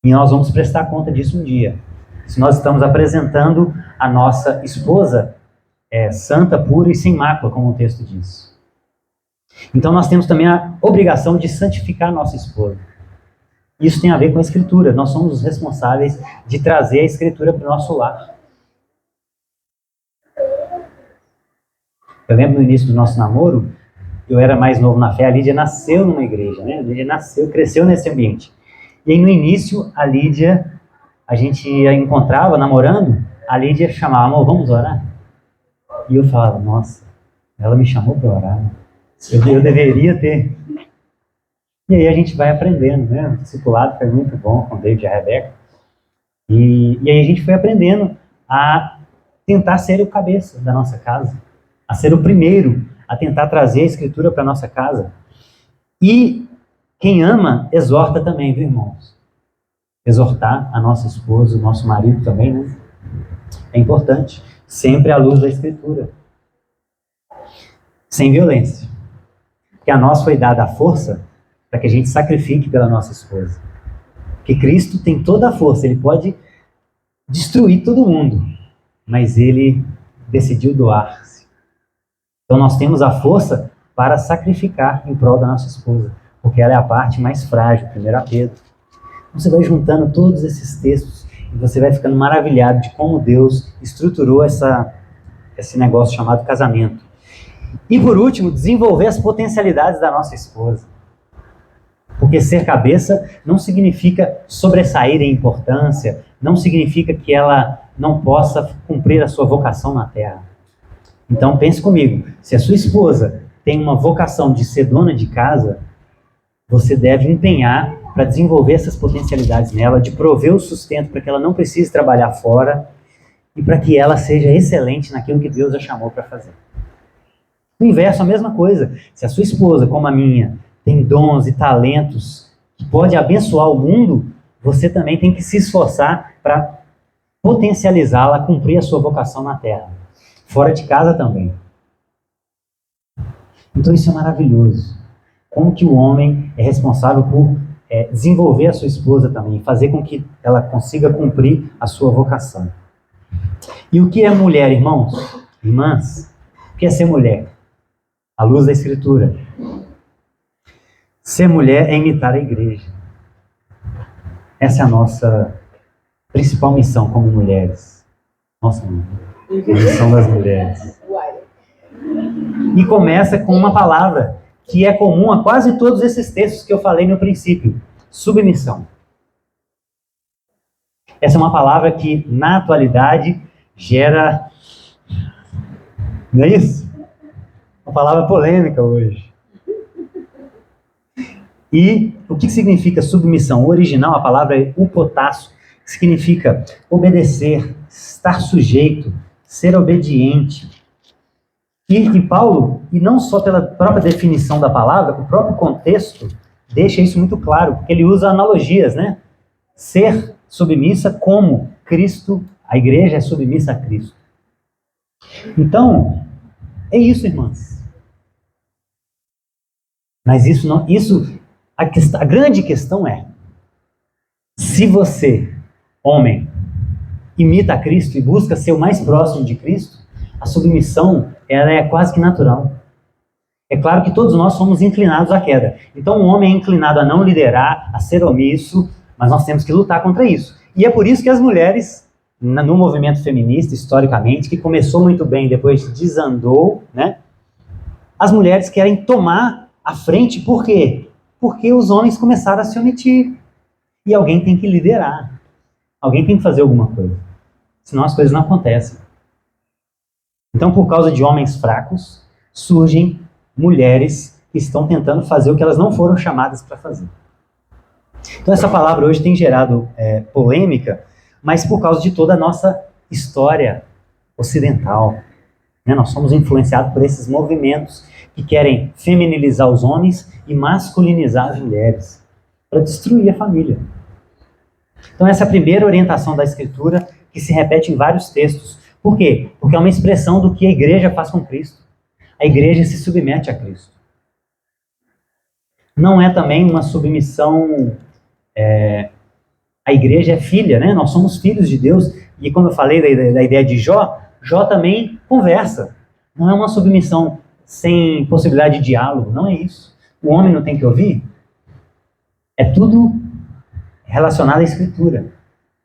E nós vamos prestar conta disso um dia. Se nós estamos apresentando a nossa esposa santa, pura e sem mácula, como o texto diz. Então nós temos também a obrigação de santificar a nossa esposa. Isso tem a ver com a Escritura. Nós somos os responsáveis de trazer a Escritura para o nosso lar. Eu lembro no início do nosso namoro, eu era mais novo na fé, a Lídia nasceu numa igreja, né? A Lídia nasceu, cresceu nesse ambiente. E aí no início, a Lídia, a gente a encontrava namorando, a Lídia chamava, amor, vamos orar? E eu falava, nossa, ela me chamou para orar. Eu deveria ter. E aí a gente vai aprendendo, né? O discipulado foi muito bom com o David e a Rebeca. E aí a gente foi aprendendo a tentar ser o cabeça da nossa casa, a ser o primeiro, a tentar trazer a Escritura para a nossa casa. E quem ama, exorta também, viu, irmãos? Exortar a nossa esposa, o nosso marido também, né? É importante. Sempre à luz da Escritura. Sem violência. Porque a nós foi dada a força para que a gente sacrifique pela nossa esposa. Porque Cristo tem toda a força, ele pode destruir todo mundo, mas ele decidiu doar-se. Então nós temos a força para sacrificar em prol da nossa esposa, porque ela é a parte mais frágil, 1 Pedro. Então você vai juntando todos esses textos e você vai ficando maravilhado de como Deus estruturou esse negócio chamado casamento. E por último, desenvolver as potencialidades da nossa esposa. Porque ser cabeça não significa sobressair em importância, não significa que ela não possa cumprir a sua vocação na terra. Então pense comigo, se a sua esposa tem uma vocação de ser dona de casa, você deve empenhar para desenvolver essas potencialidades nela, de prover o sustento para que ela não precise trabalhar fora e para que ela seja excelente naquilo que Deus a chamou para fazer. O inverso, a mesma coisa. Se a sua esposa, como a minha, tem dons e talentos que pode abençoar o mundo, você também tem que se esforçar para potencializá-la a cumprir a sua vocação na terra. Fora de casa também. Então isso é maravilhoso. Como que o homem é responsável por desenvolver a sua esposa também, fazer com que ela consiga cumprir a sua vocação. E o que é mulher, irmãos? Irmãs? O que é ser mulher? À luz da Escritura. Ser mulher é imitar a igreja. Essa é a nossa principal missão como mulheres. Nossa, a missão das mulheres. E começa com uma palavra que é comum a quase todos esses textos que eu falei no princípio. Submissão. Essa é uma palavra que, na atualidade, gera... Não é isso? Uma palavra polêmica hoje. E o que significa submissão? O original, a palavra é upotasso, que significa obedecer, estar sujeito, ser obediente. E Paulo, e não só pela própria definição da palavra, o próprio contexto deixa isso muito claro, porque ele usa analogias, né? Ser submissa como Cristo, a igreja é submissa a Cristo. Então, é isso, irmãs. Mas a grande questão é, se você, homem, imita a Cristo e busca ser o mais próximo de Cristo, a submissão, ela é quase que natural. É claro que todos nós somos inclinados à queda. Então, um homem é inclinado a não liderar, a ser omisso, mas nós temos que lutar contra isso. E é por isso que as mulheres, no movimento feminista, historicamente, que começou muito bem, depois desandou, né? As mulheres querem tomar a frente, por quê? Porque os homens começaram a se omitir. E alguém tem que liderar. Alguém tem que fazer alguma coisa. Senão as coisas não acontecem. Então, por causa de homens fracos, surgem mulheres que estão tentando fazer o que elas não foram chamadas para fazer. Então, essa palavra hoje tem gerado polêmica, mas por causa de toda a nossa história ocidental. Né? Nós somos influenciados por esses movimentos que querem feminilizar os homens e masculinizar as mulheres, para destruir a família. Então, essa é a primeira orientação da Escritura, que se repete em vários textos. Por quê? Porque é uma expressão do que a igreja faz com Cristo. A igreja se submete a Cristo. Não é também uma submissão... a igreja é filha, né? Nós somos filhos de Deus. E como eu falei da ideia de Jó, Jó também conversa. Não é uma submissão sem possibilidade de diálogo, não é isso. O homem não tem que ouvir? É tudo relacionado à Escritura.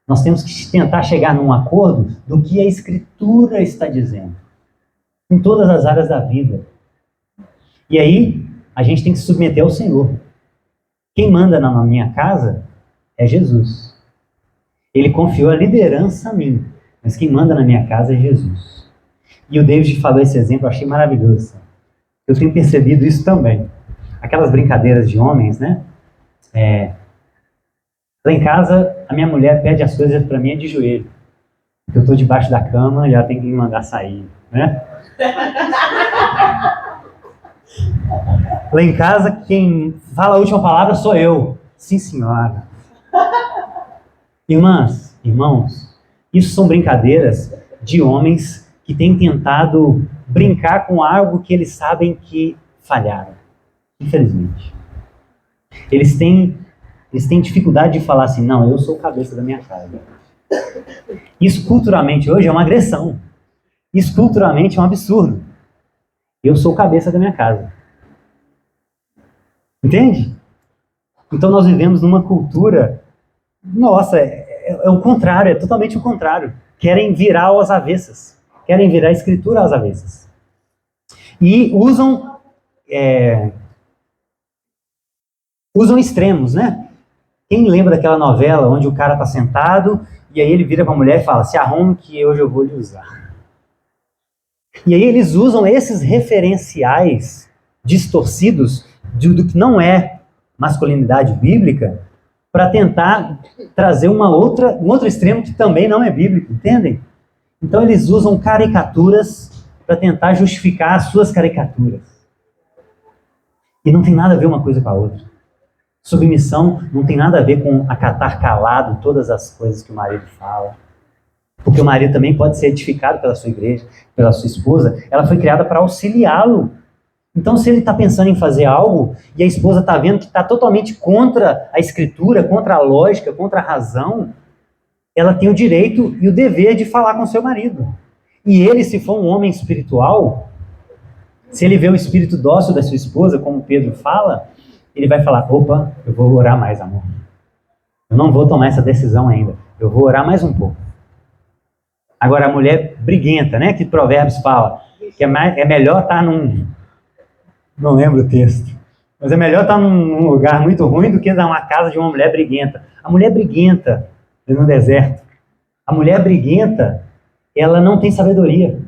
Nós temos que tentar chegar num acordo do que a Escritura está dizendo. Em todas as áreas da vida. E aí, a gente tem que se submeter ao Senhor. Quem manda na minha casa é Jesus. Ele confiou a liderança a mim. Mas quem manda na minha casa é Jesus. E o David falou esse exemplo, eu achei maravilhoso. Eu tenho percebido isso também. Aquelas brincadeiras de homens, né? Lá em casa, a minha mulher pede as coisas para mim de joelho. Porque eu estou debaixo da cama e ela tem que me mandar sair, né? Lá em casa, quem fala a última palavra sou eu. Sim, senhora. Irmãs, irmãos, isso são brincadeiras de homens que têm tentado brincar com algo que eles sabem que falharam. Infelizmente. Eles têm dificuldade de falar assim, não, eu sou o cabeça da minha casa. Isso culturalmente hoje é uma agressão. Isso culturalmente é um absurdo. Eu sou o cabeça da minha casa. Entende? Então nós vivemos numa cultura, nossa, é o contrário, é totalmente o contrário. Querem virar às avessas. Querem virar a Escritura às avessas. E usam extremos, né? Quem lembra daquela novela onde o cara está sentado e aí ele vira para a mulher e fala, se arrume que hoje eu vou lhe usar. E aí eles usam esses referenciais distorcidos do que não é masculinidade bíblica para tentar trazer um outro extremo que também não é bíblico, entendem? Então eles usam caricaturas para tentar justificar as suas caricaturas. E não tem nada a ver uma coisa com a outra. Submissão não tem nada a ver com acatar calado todas as coisas que o marido fala. Porque o marido também pode ser edificado pela sua igreja, pela sua esposa. Ela foi criada para auxiliá-lo. Então, se ele está pensando em fazer algo e a esposa está vendo que está totalmente contra a Escritura, contra a lógica, contra a razão, ela tem o direito e o dever de falar com seu marido. E ele, se for um homem espiritual, se ele vê o espírito dócil da sua esposa, como Pedro fala, ele vai falar, opa, eu vou orar mais, amor. Eu não vou tomar essa decisão ainda. Eu vou orar mais um pouco. Agora, a mulher briguenta, né? Que Provérbios fala, que é melhor estar num... Não lembro o texto. Mas é melhor estar num lugar muito ruim do que numa casa de uma mulher briguenta. A mulher briguenta no deserto. A mulher briguenta, ela não tem sabedoria.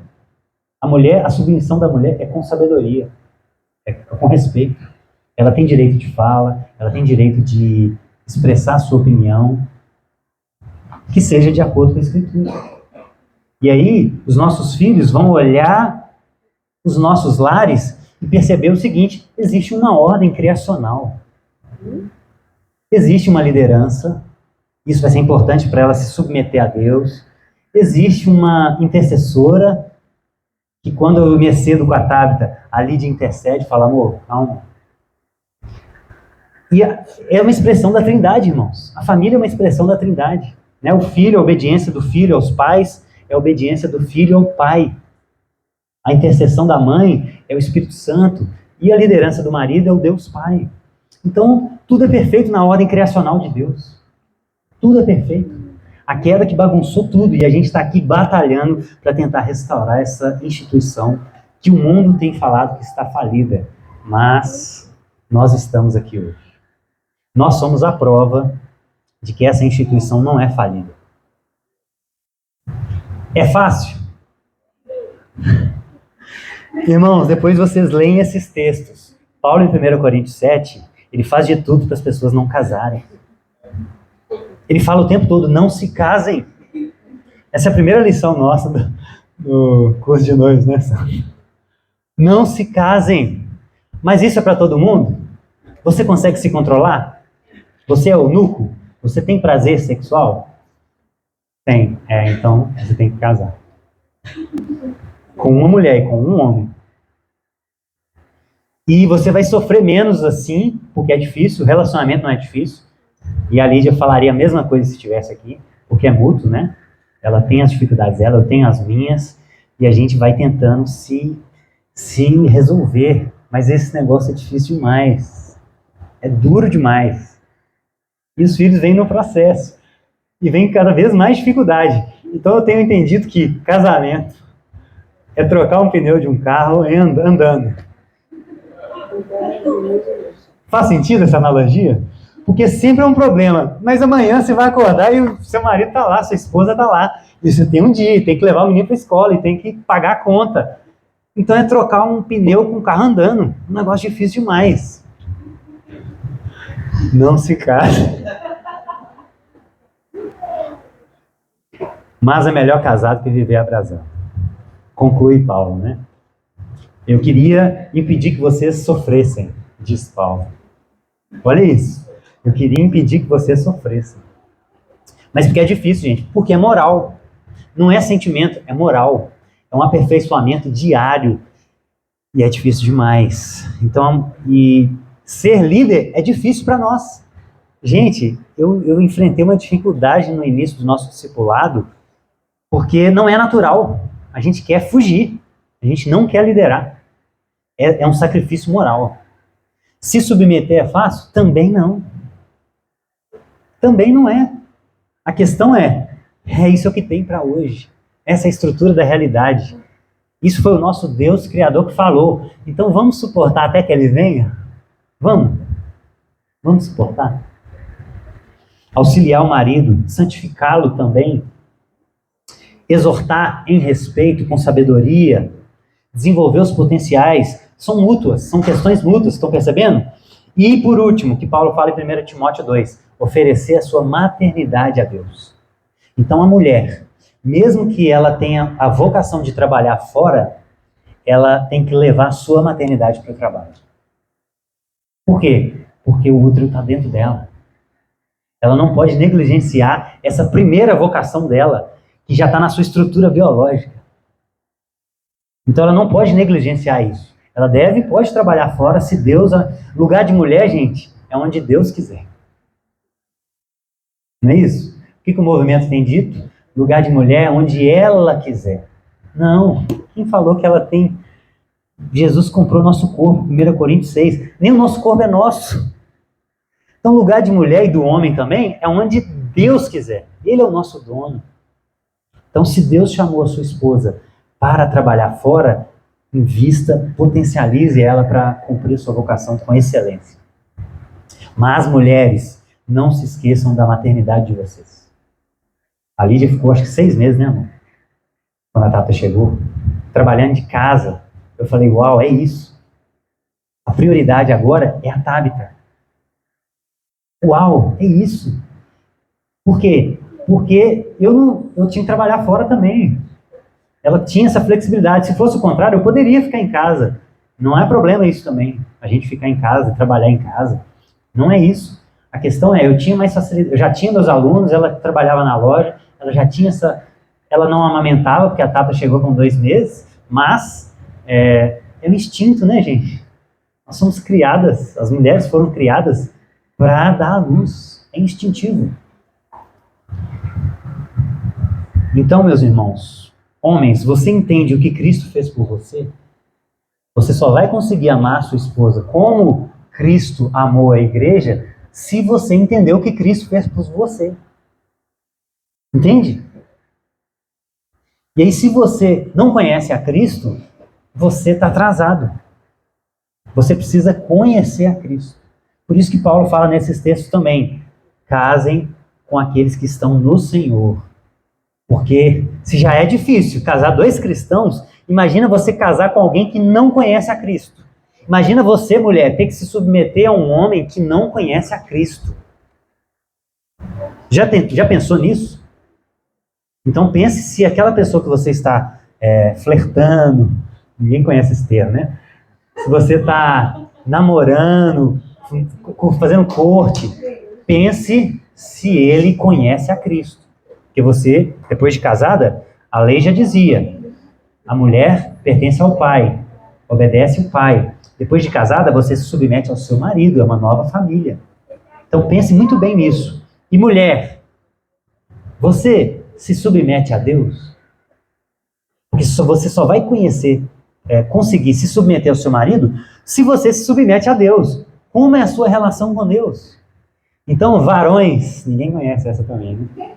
A submissão da mulher é com sabedoria. É com respeito. Ela tem direito de fala, ela tem direito de expressar a sua opinião, que seja de acordo com a Escritura. E aí, os nossos filhos vão olhar os nossos lares e perceber o seguinte, existe uma ordem criacional. Existe uma liderança, isso vai ser importante para ela se submeter a Deus. Existe uma intercessora, que quando eu me excedo com a Tabita, a Lídia intercede, fala, amor, calma. E é uma expressão da Trindade, irmãos. A família é uma expressão da Trindade. Né? O filho, a obediência do filho aos pais, é a obediência do filho ao pai. A intercessão da mãe é o Espírito Santo. E a liderança do marido é o Deus Pai. Então, tudo é perfeito na ordem criacional de Deus. Tudo é perfeito. A queda que bagunçou tudo, e a gente está aqui batalhando para tentar restaurar essa instituição que o mundo tem falado que está falida. Mas nós estamos aqui hoje. Nós somos a prova de que essa instituição não é falida. É fácil? Irmãos, depois vocês leem esses textos. Paulo, em 1 Coríntios 7, ele faz de tudo para as pessoas não casarem. Ele fala o tempo todo, não se casem. Essa é a primeira lição nossa do curso de noivos, né? Não se casem. Mas isso é para todo mundo? Você consegue se controlar? Você é eunuco? Você tem prazer sexual? Tem. Então você tem que casar. Com uma mulher e com um homem. E você vai sofrer menos assim, porque é difícil, o relacionamento não é difícil. E a Lídia falaria a mesma coisa se estivesse aqui, porque é mútuo, né? Ela tem as dificuldades dela, eu tenho as minhas, e a gente vai tentando se resolver. Mas esse negócio é difícil demais. É duro demais. E os filhos vêm no processo. E vem cada vez mais dificuldade. Então eu tenho entendido que casamento é trocar um pneu de um carro andando. Faz sentido essa analogia? Porque sempre é um problema. Mas amanhã você vai acordar e o seu marido está lá, sua esposa está lá. E você tem um dia, tem que levar o menino para a escola e tem que pagar a conta. Então é trocar um pneu com o carro andando. Um negócio difícil demais. Não se case. Mas é melhor casado que viver abrasado. Conclui Paulo, né? Eu queria impedir que vocês sofressem, diz Paulo. Olha isso. Eu queria impedir que vocês sofressem. Mas porque é difícil, gente. Porque é moral. Não é sentimento, é moral. É um aperfeiçoamento diário. E é difícil demais. Então, e ser líder é difícil para nós. Gente, eu enfrentei uma dificuldade no início do nosso discipulado, porque não é natural. A gente quer fugir. A gente não quer liderar. É um sacrifício moral. Se submeter é fácil? Também não. Também não é. A questão é isso que tem para hoje. Essa é a estrutura da realidade. Isso foi o nosso Deus Criador que falou. Então vamos suportar até que Ele venha? Vamos? Vamos suportar? Auxiliar o marido, santificá-lo também, exortar em respeito, com sabedoria, desenvolver os potenciais, são mútuas, são questões mútuas, estão percebendo? E por último, que Paulo fala em 1 Timóteo 2, oferecer a sua maternidade a Deus. Então a mulher, mesmo que ela tenha a vocação de trabalhar fora, ela tem que levar a sua maternidade para o trabalho. Por quê? Porque o útero está dentro dela. Ela não pode negligenciar essa primeira vocação dela, que já está na sua estrutura biológica. Então ela não pode negligenciar isso. Ela pode trabalhar fora se Deus... Lugar de mulher, gente, é onde Deus quiser. Não é isso? O que o movimento tem dito? Lugar de mulher é onde ela quiser. Não. Quem falou que ela tem... Jesus comprou nosso corpo, 1 Coríntios 6. Nem o nosso corpo é nosso. Então, lugar de mulher e do homem também é onde Deus quiser. Ele é o nosso dono. Então, se Deus chamou a sua esposa para trabalhar fora, invista, potencialize ela para cumprir sua vocação com excelência. Mas, mulheres, não se esqueçam da maternidade de vocês. A Lídia ficou, acho que 6 meses, né, amor? Quando a Tata chegou, trabalhando de casa. Eu falei, uau, é isso. A prioridade agora é a Tabita. Uau, é isso. Por quê? Porque eu tinha que trabalhar fora também. Ela tinha essa flexibilidade. Se fosse o contrário, eu poderia ficar em casa. Não é problema isso também. A gente ficar em casa, trabalhar em casa. Não é isso. A questão é, eu tinha mais facilidade, eu já tinha meus alunos, ela trabalhava na loja, ela já tinha ela não amamentava, porque a Tata chegou com 2 meses, mas é um instinto, né, gente? Nós somos criadas, as mulheres foram criadas para dar à luz. É instintivo. Então, meus irmãos, homens, você entende o que Cristo fez por você? Você só vai conseguir amar a sua esposa como Cristo amou a igreja se você entender o que Cristo fez por você. Entende? E aí, se você não conhece a Cristo, você está atrasado. Você precisa conhecer a Cristo. Por isso que Paulo fala nesses textos também: casem com aqueles que estão no Senhor. Porque se já é difícil casar 2 cristãos, imagina você casar com alguém que não conhece a Cristo. Imagina você, mulher, ter que se submeter a um homem que não conhece a Cristo. Já pensou nisso? Então pense se aquela pessoa que você está flertando, ninguém conhece esse termo, né? Se você está namorando, fazendo corte, pense se ele conhece a Cristo. Porque você, depois de casada, a lei já dizia, a mulher pertence ao pai, obedece o pai. Depois de casada, você se submete ao seu marido, é uma nova família. Então pense muito bem nisso. E mulher, você se submete a Deus? Porque você só vai conseguir se submeter ao seu marido se você se submete a Deus. Como é a sua relação com Deus? Então, varões, ninguém conhece essa também, né?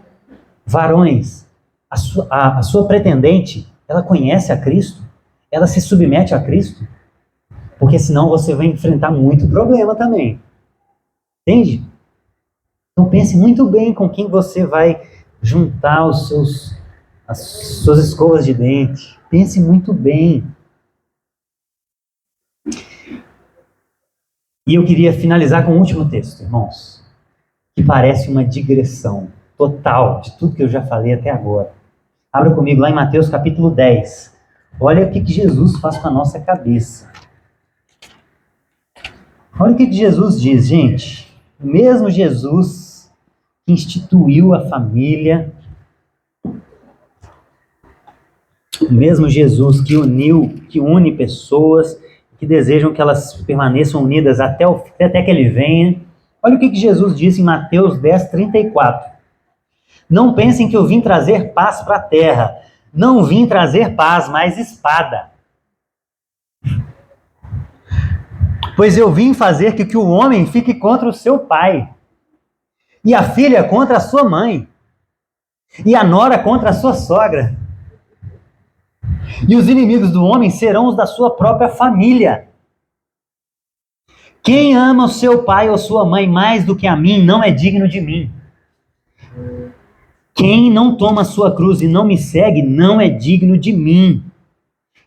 Varões, a sua pretendente, ela conhece a Cristo? Ela se submete a Cristo? Porque senão você vai enfrentar muito problema também. Entende? Então pense muito bem com quem você vai juntar as suas escovas de dente. Pense muito bem. E eu queria finalizar com um último texto, irmãos, que parece uma digressão total de tudo que eu já falei até agora. Abra comigo lá em Mateus capítulo 10. Olha o que Jesus faz com a nossa cabeça. Olha o que Jesus diz, gente. O mesmo Jesus que instituiu a família, o mesmo Jesus que une pessoas, que desejam que elas permaneçam unidas até que ele venha. Olha o que Jesus disse em Mateus 10, 34. Não pensem que eu vim trazer paz para a terra. Não vim trazer paz, mas espada. Pois eu vim fazer que o homem fique contra o seu pai, e a filha contra a sua mãe, e a nora contra a sua sogra. E os inimigos do homem serão os da sua própria família. Quem ama o seu pai ou sua mãe mais do que a mim, não é digno de mim. Quem não toma a sua cruz e não me segue, não é digno de mim.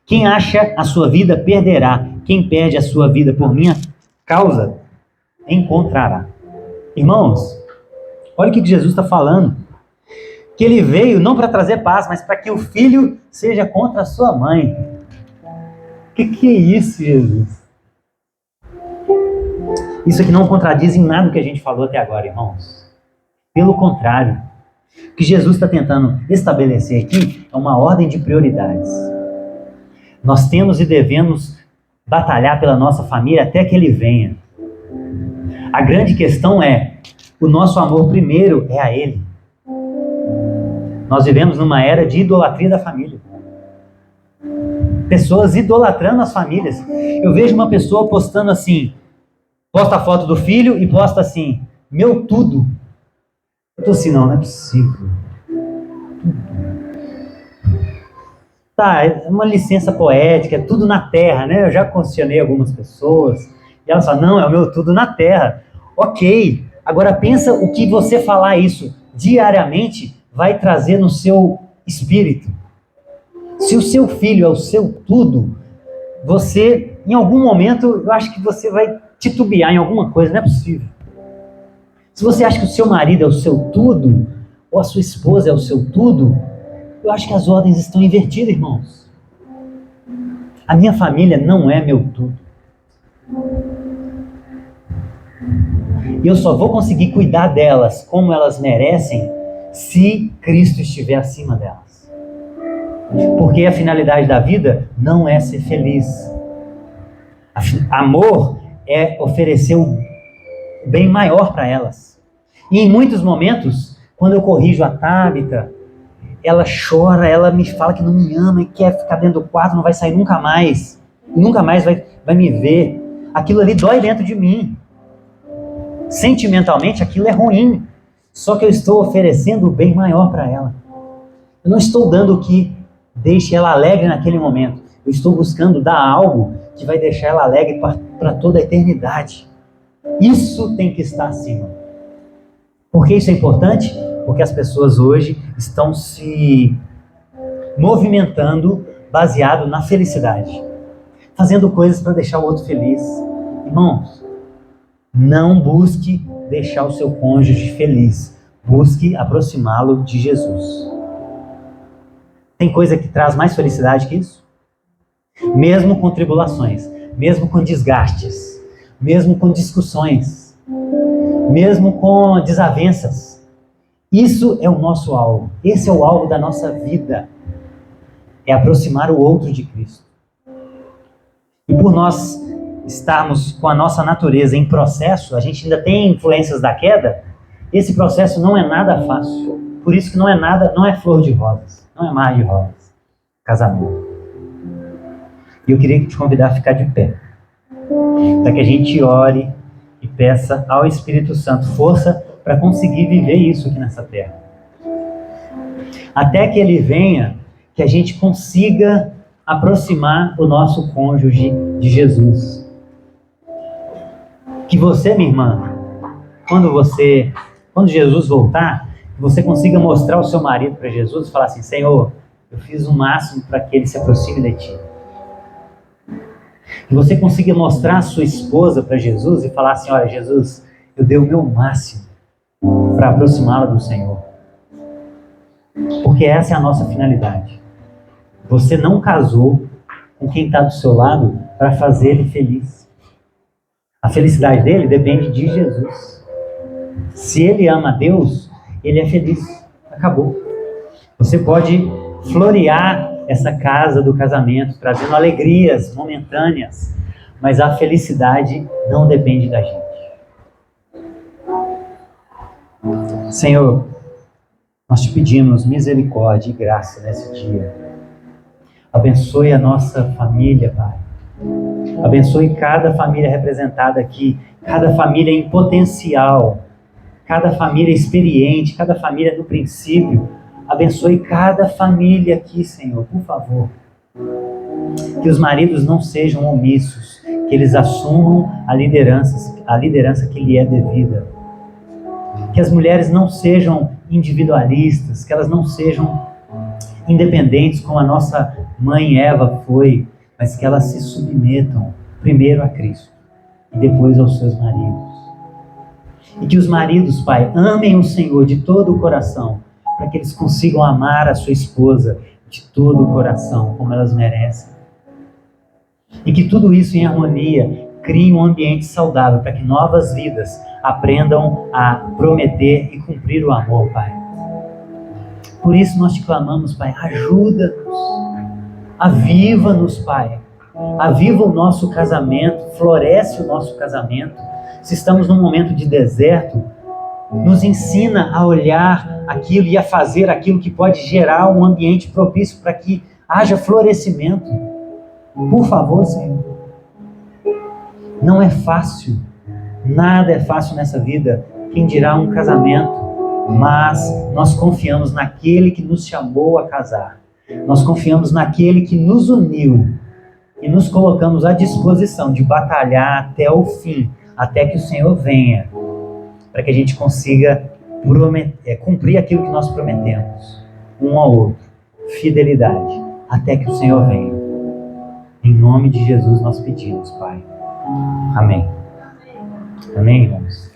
Quem acha a sua vida, perderá. Quem perde a sua vida por minha causa, encontrará. Irmãos, olha o que Jesus está falando. Que ele veio não para trazer paz, mas para que o filho seja contra a sua mãe. Que é isso, Jesus? Isso aqui não contradiz em nada o que a gente falou até agora, irmãos. Pelo contrário, o que Jesus está tentando estabelecer aqui é uma ordem de prioridades. Nós temos e devemos batalhar pela nossa família até que ele venha. A grande questão é, o nosso amor primeiro é a ele. Nós vivemos numa era de idolatria da família. Pessoas idolatrando as famílias. Eu vejo uma pessoa postando assim, posta a foto do filho e posta assim, meu tudo. Eu tô assim, não é possível. Tá, é uma licença poética, é tudo na terra, né? Eu já questionei algumas pessoas, e elas falam, não, é o meu tudo na terra. Ok, agora pensa o que você falar isso diariamente vai trazer no seu espírito. Se o seu filho é o seu tudo, você, em algum momento, eu acho que você vai titubear em alguma coisa, não é possível. Se você acha que o seu marido é o seu tudo, ou a sua esposa é o seu tudo, eu acho que as ordens estão invertidas, irmãos. A minha família não é meu tudo. E eu só vou conseguir cuidar delas como elas merecem se Cristo estiver acima delas. Porque a finalidade da vida não é ser feliz. Amor é oferecer o bem maior para elas. E em muitos momentos, quando eu corrijo a Tabita, ela chora, ela me fala que não me ama e quer ficar dentro do quarto, não vai sair nunca mais. Nunca mais vai me ver. Aquilo ali dói dentro de mim. Sentimentalmente, aquilo é ruim. Só que eu estou oferecendo o bem maior para ela. Eu não estou dando o que deixe ela alegre naquele momento. Eu estou buscando dar algo que vai deixar ela alegre para toda a eternidade. Isso tem que estar acima. Por que isso é importante? Porque as pessoas hoje estão se movimentando baseado na felicidade. Fazendo coisas para deixar o outro feliz. Irmãos, não busque deixar o seu cônjuge feliz. Busque aproximá-lo de Jesus. Tem coisa que traz mais felicidade que isso? Mesmo com tribulações, mesmo com desgastes, mesmo com discussões, mesmo com desavenças. Isso é o nosso alvo. Esse é o alvo da nossa vida. É aproximar o outro de Cristo. E por nós estarmos com a nossa natureza em processo, a gente ainda tem influências da queda, esse processo não é nada fácil. Por isso que não é flor de rosas, não é mar de rosas. Casamento. E eu queria te convidar a ficar de pé, para que a gente ore e peça ao Espírito Santo força para conseguir viver isso aqui nessa terra. Até que ele venha, que a gente consiga aproximar o nosso cônjuge de Jesus. Que você, minha irmã, quando Jesus voltar, você consiga mostrar o seu marido para Jesus e falar assim: Senhor, eu fiz o máximo para que ele se aproxime de ti. Que você consiga mostrar a sua esposa para Jesus e falar assim: olha, Jesus, eu dei o meu máximo para aproximá-la do Senhor. Porque essa é a nossa finalidade. Você não casou com quem está do seu lado para fazer ele feliz. A felicidade dele depende de Jesus. Se ele ama a Deus, ele é feliz. Acabou. Você pode florear essa casa do casamento, trazendo alegrias momentâneas, mas a felicidade não depende da gente. Senhor, nós te pedimos misericórdia e graça nesse dia. Abençoe a nossa família, Pai. Abençoe cada família representada aqui, cada família em potencial, cada família experiente, cada família no princípio. Abençoe cada família aqui, Senhor, por favor. Que os maridos não sejam omissos, que eles assumam a liderança que lhe é devida. Que as mulheres não sejam individualistas, que elas não sejam independentes como a nossa mãe Eva foi, mas que elas se submetam primeiro a Cristo e depois aos seus maridos. E que os maridos, Pai, amem o Senhor de todo o coração, para que eles consigam amar a sua esposa de todo o coração, como elas merecem. E que tudo isso em harmonia crie um ambiente saudável, para que novas vidas aprendam a prometer e cumprir o amor, Pai. Por isso nós te clamamos, Pai, ajuda-nos, aviva-nos, Pai. Aviva o nosso casamento, floresce o nosso casamento. Se estamos num momento de deserto, nos ensina a olhar aquilo e a fazer aquilo que pode gerar um ambiente propício para que haja florescimento. Por favor, Senhor. Não é fácil, nada é fácil nessa vida, quem dirá um casamento, mas nós confiamos naquele que nos chamou a casar. Nós confiamos naquele que nos uniu e nos colocamos à disposição de batalhar até o fim, até que o Senhor venha, para que a gente consiga cumprir aquilo que nós prometemos, um ao outro, fidelidade, até que o Senhor venha. Em nome de Jesus nós pedimos, Pai. Amém. Amém, irmãos?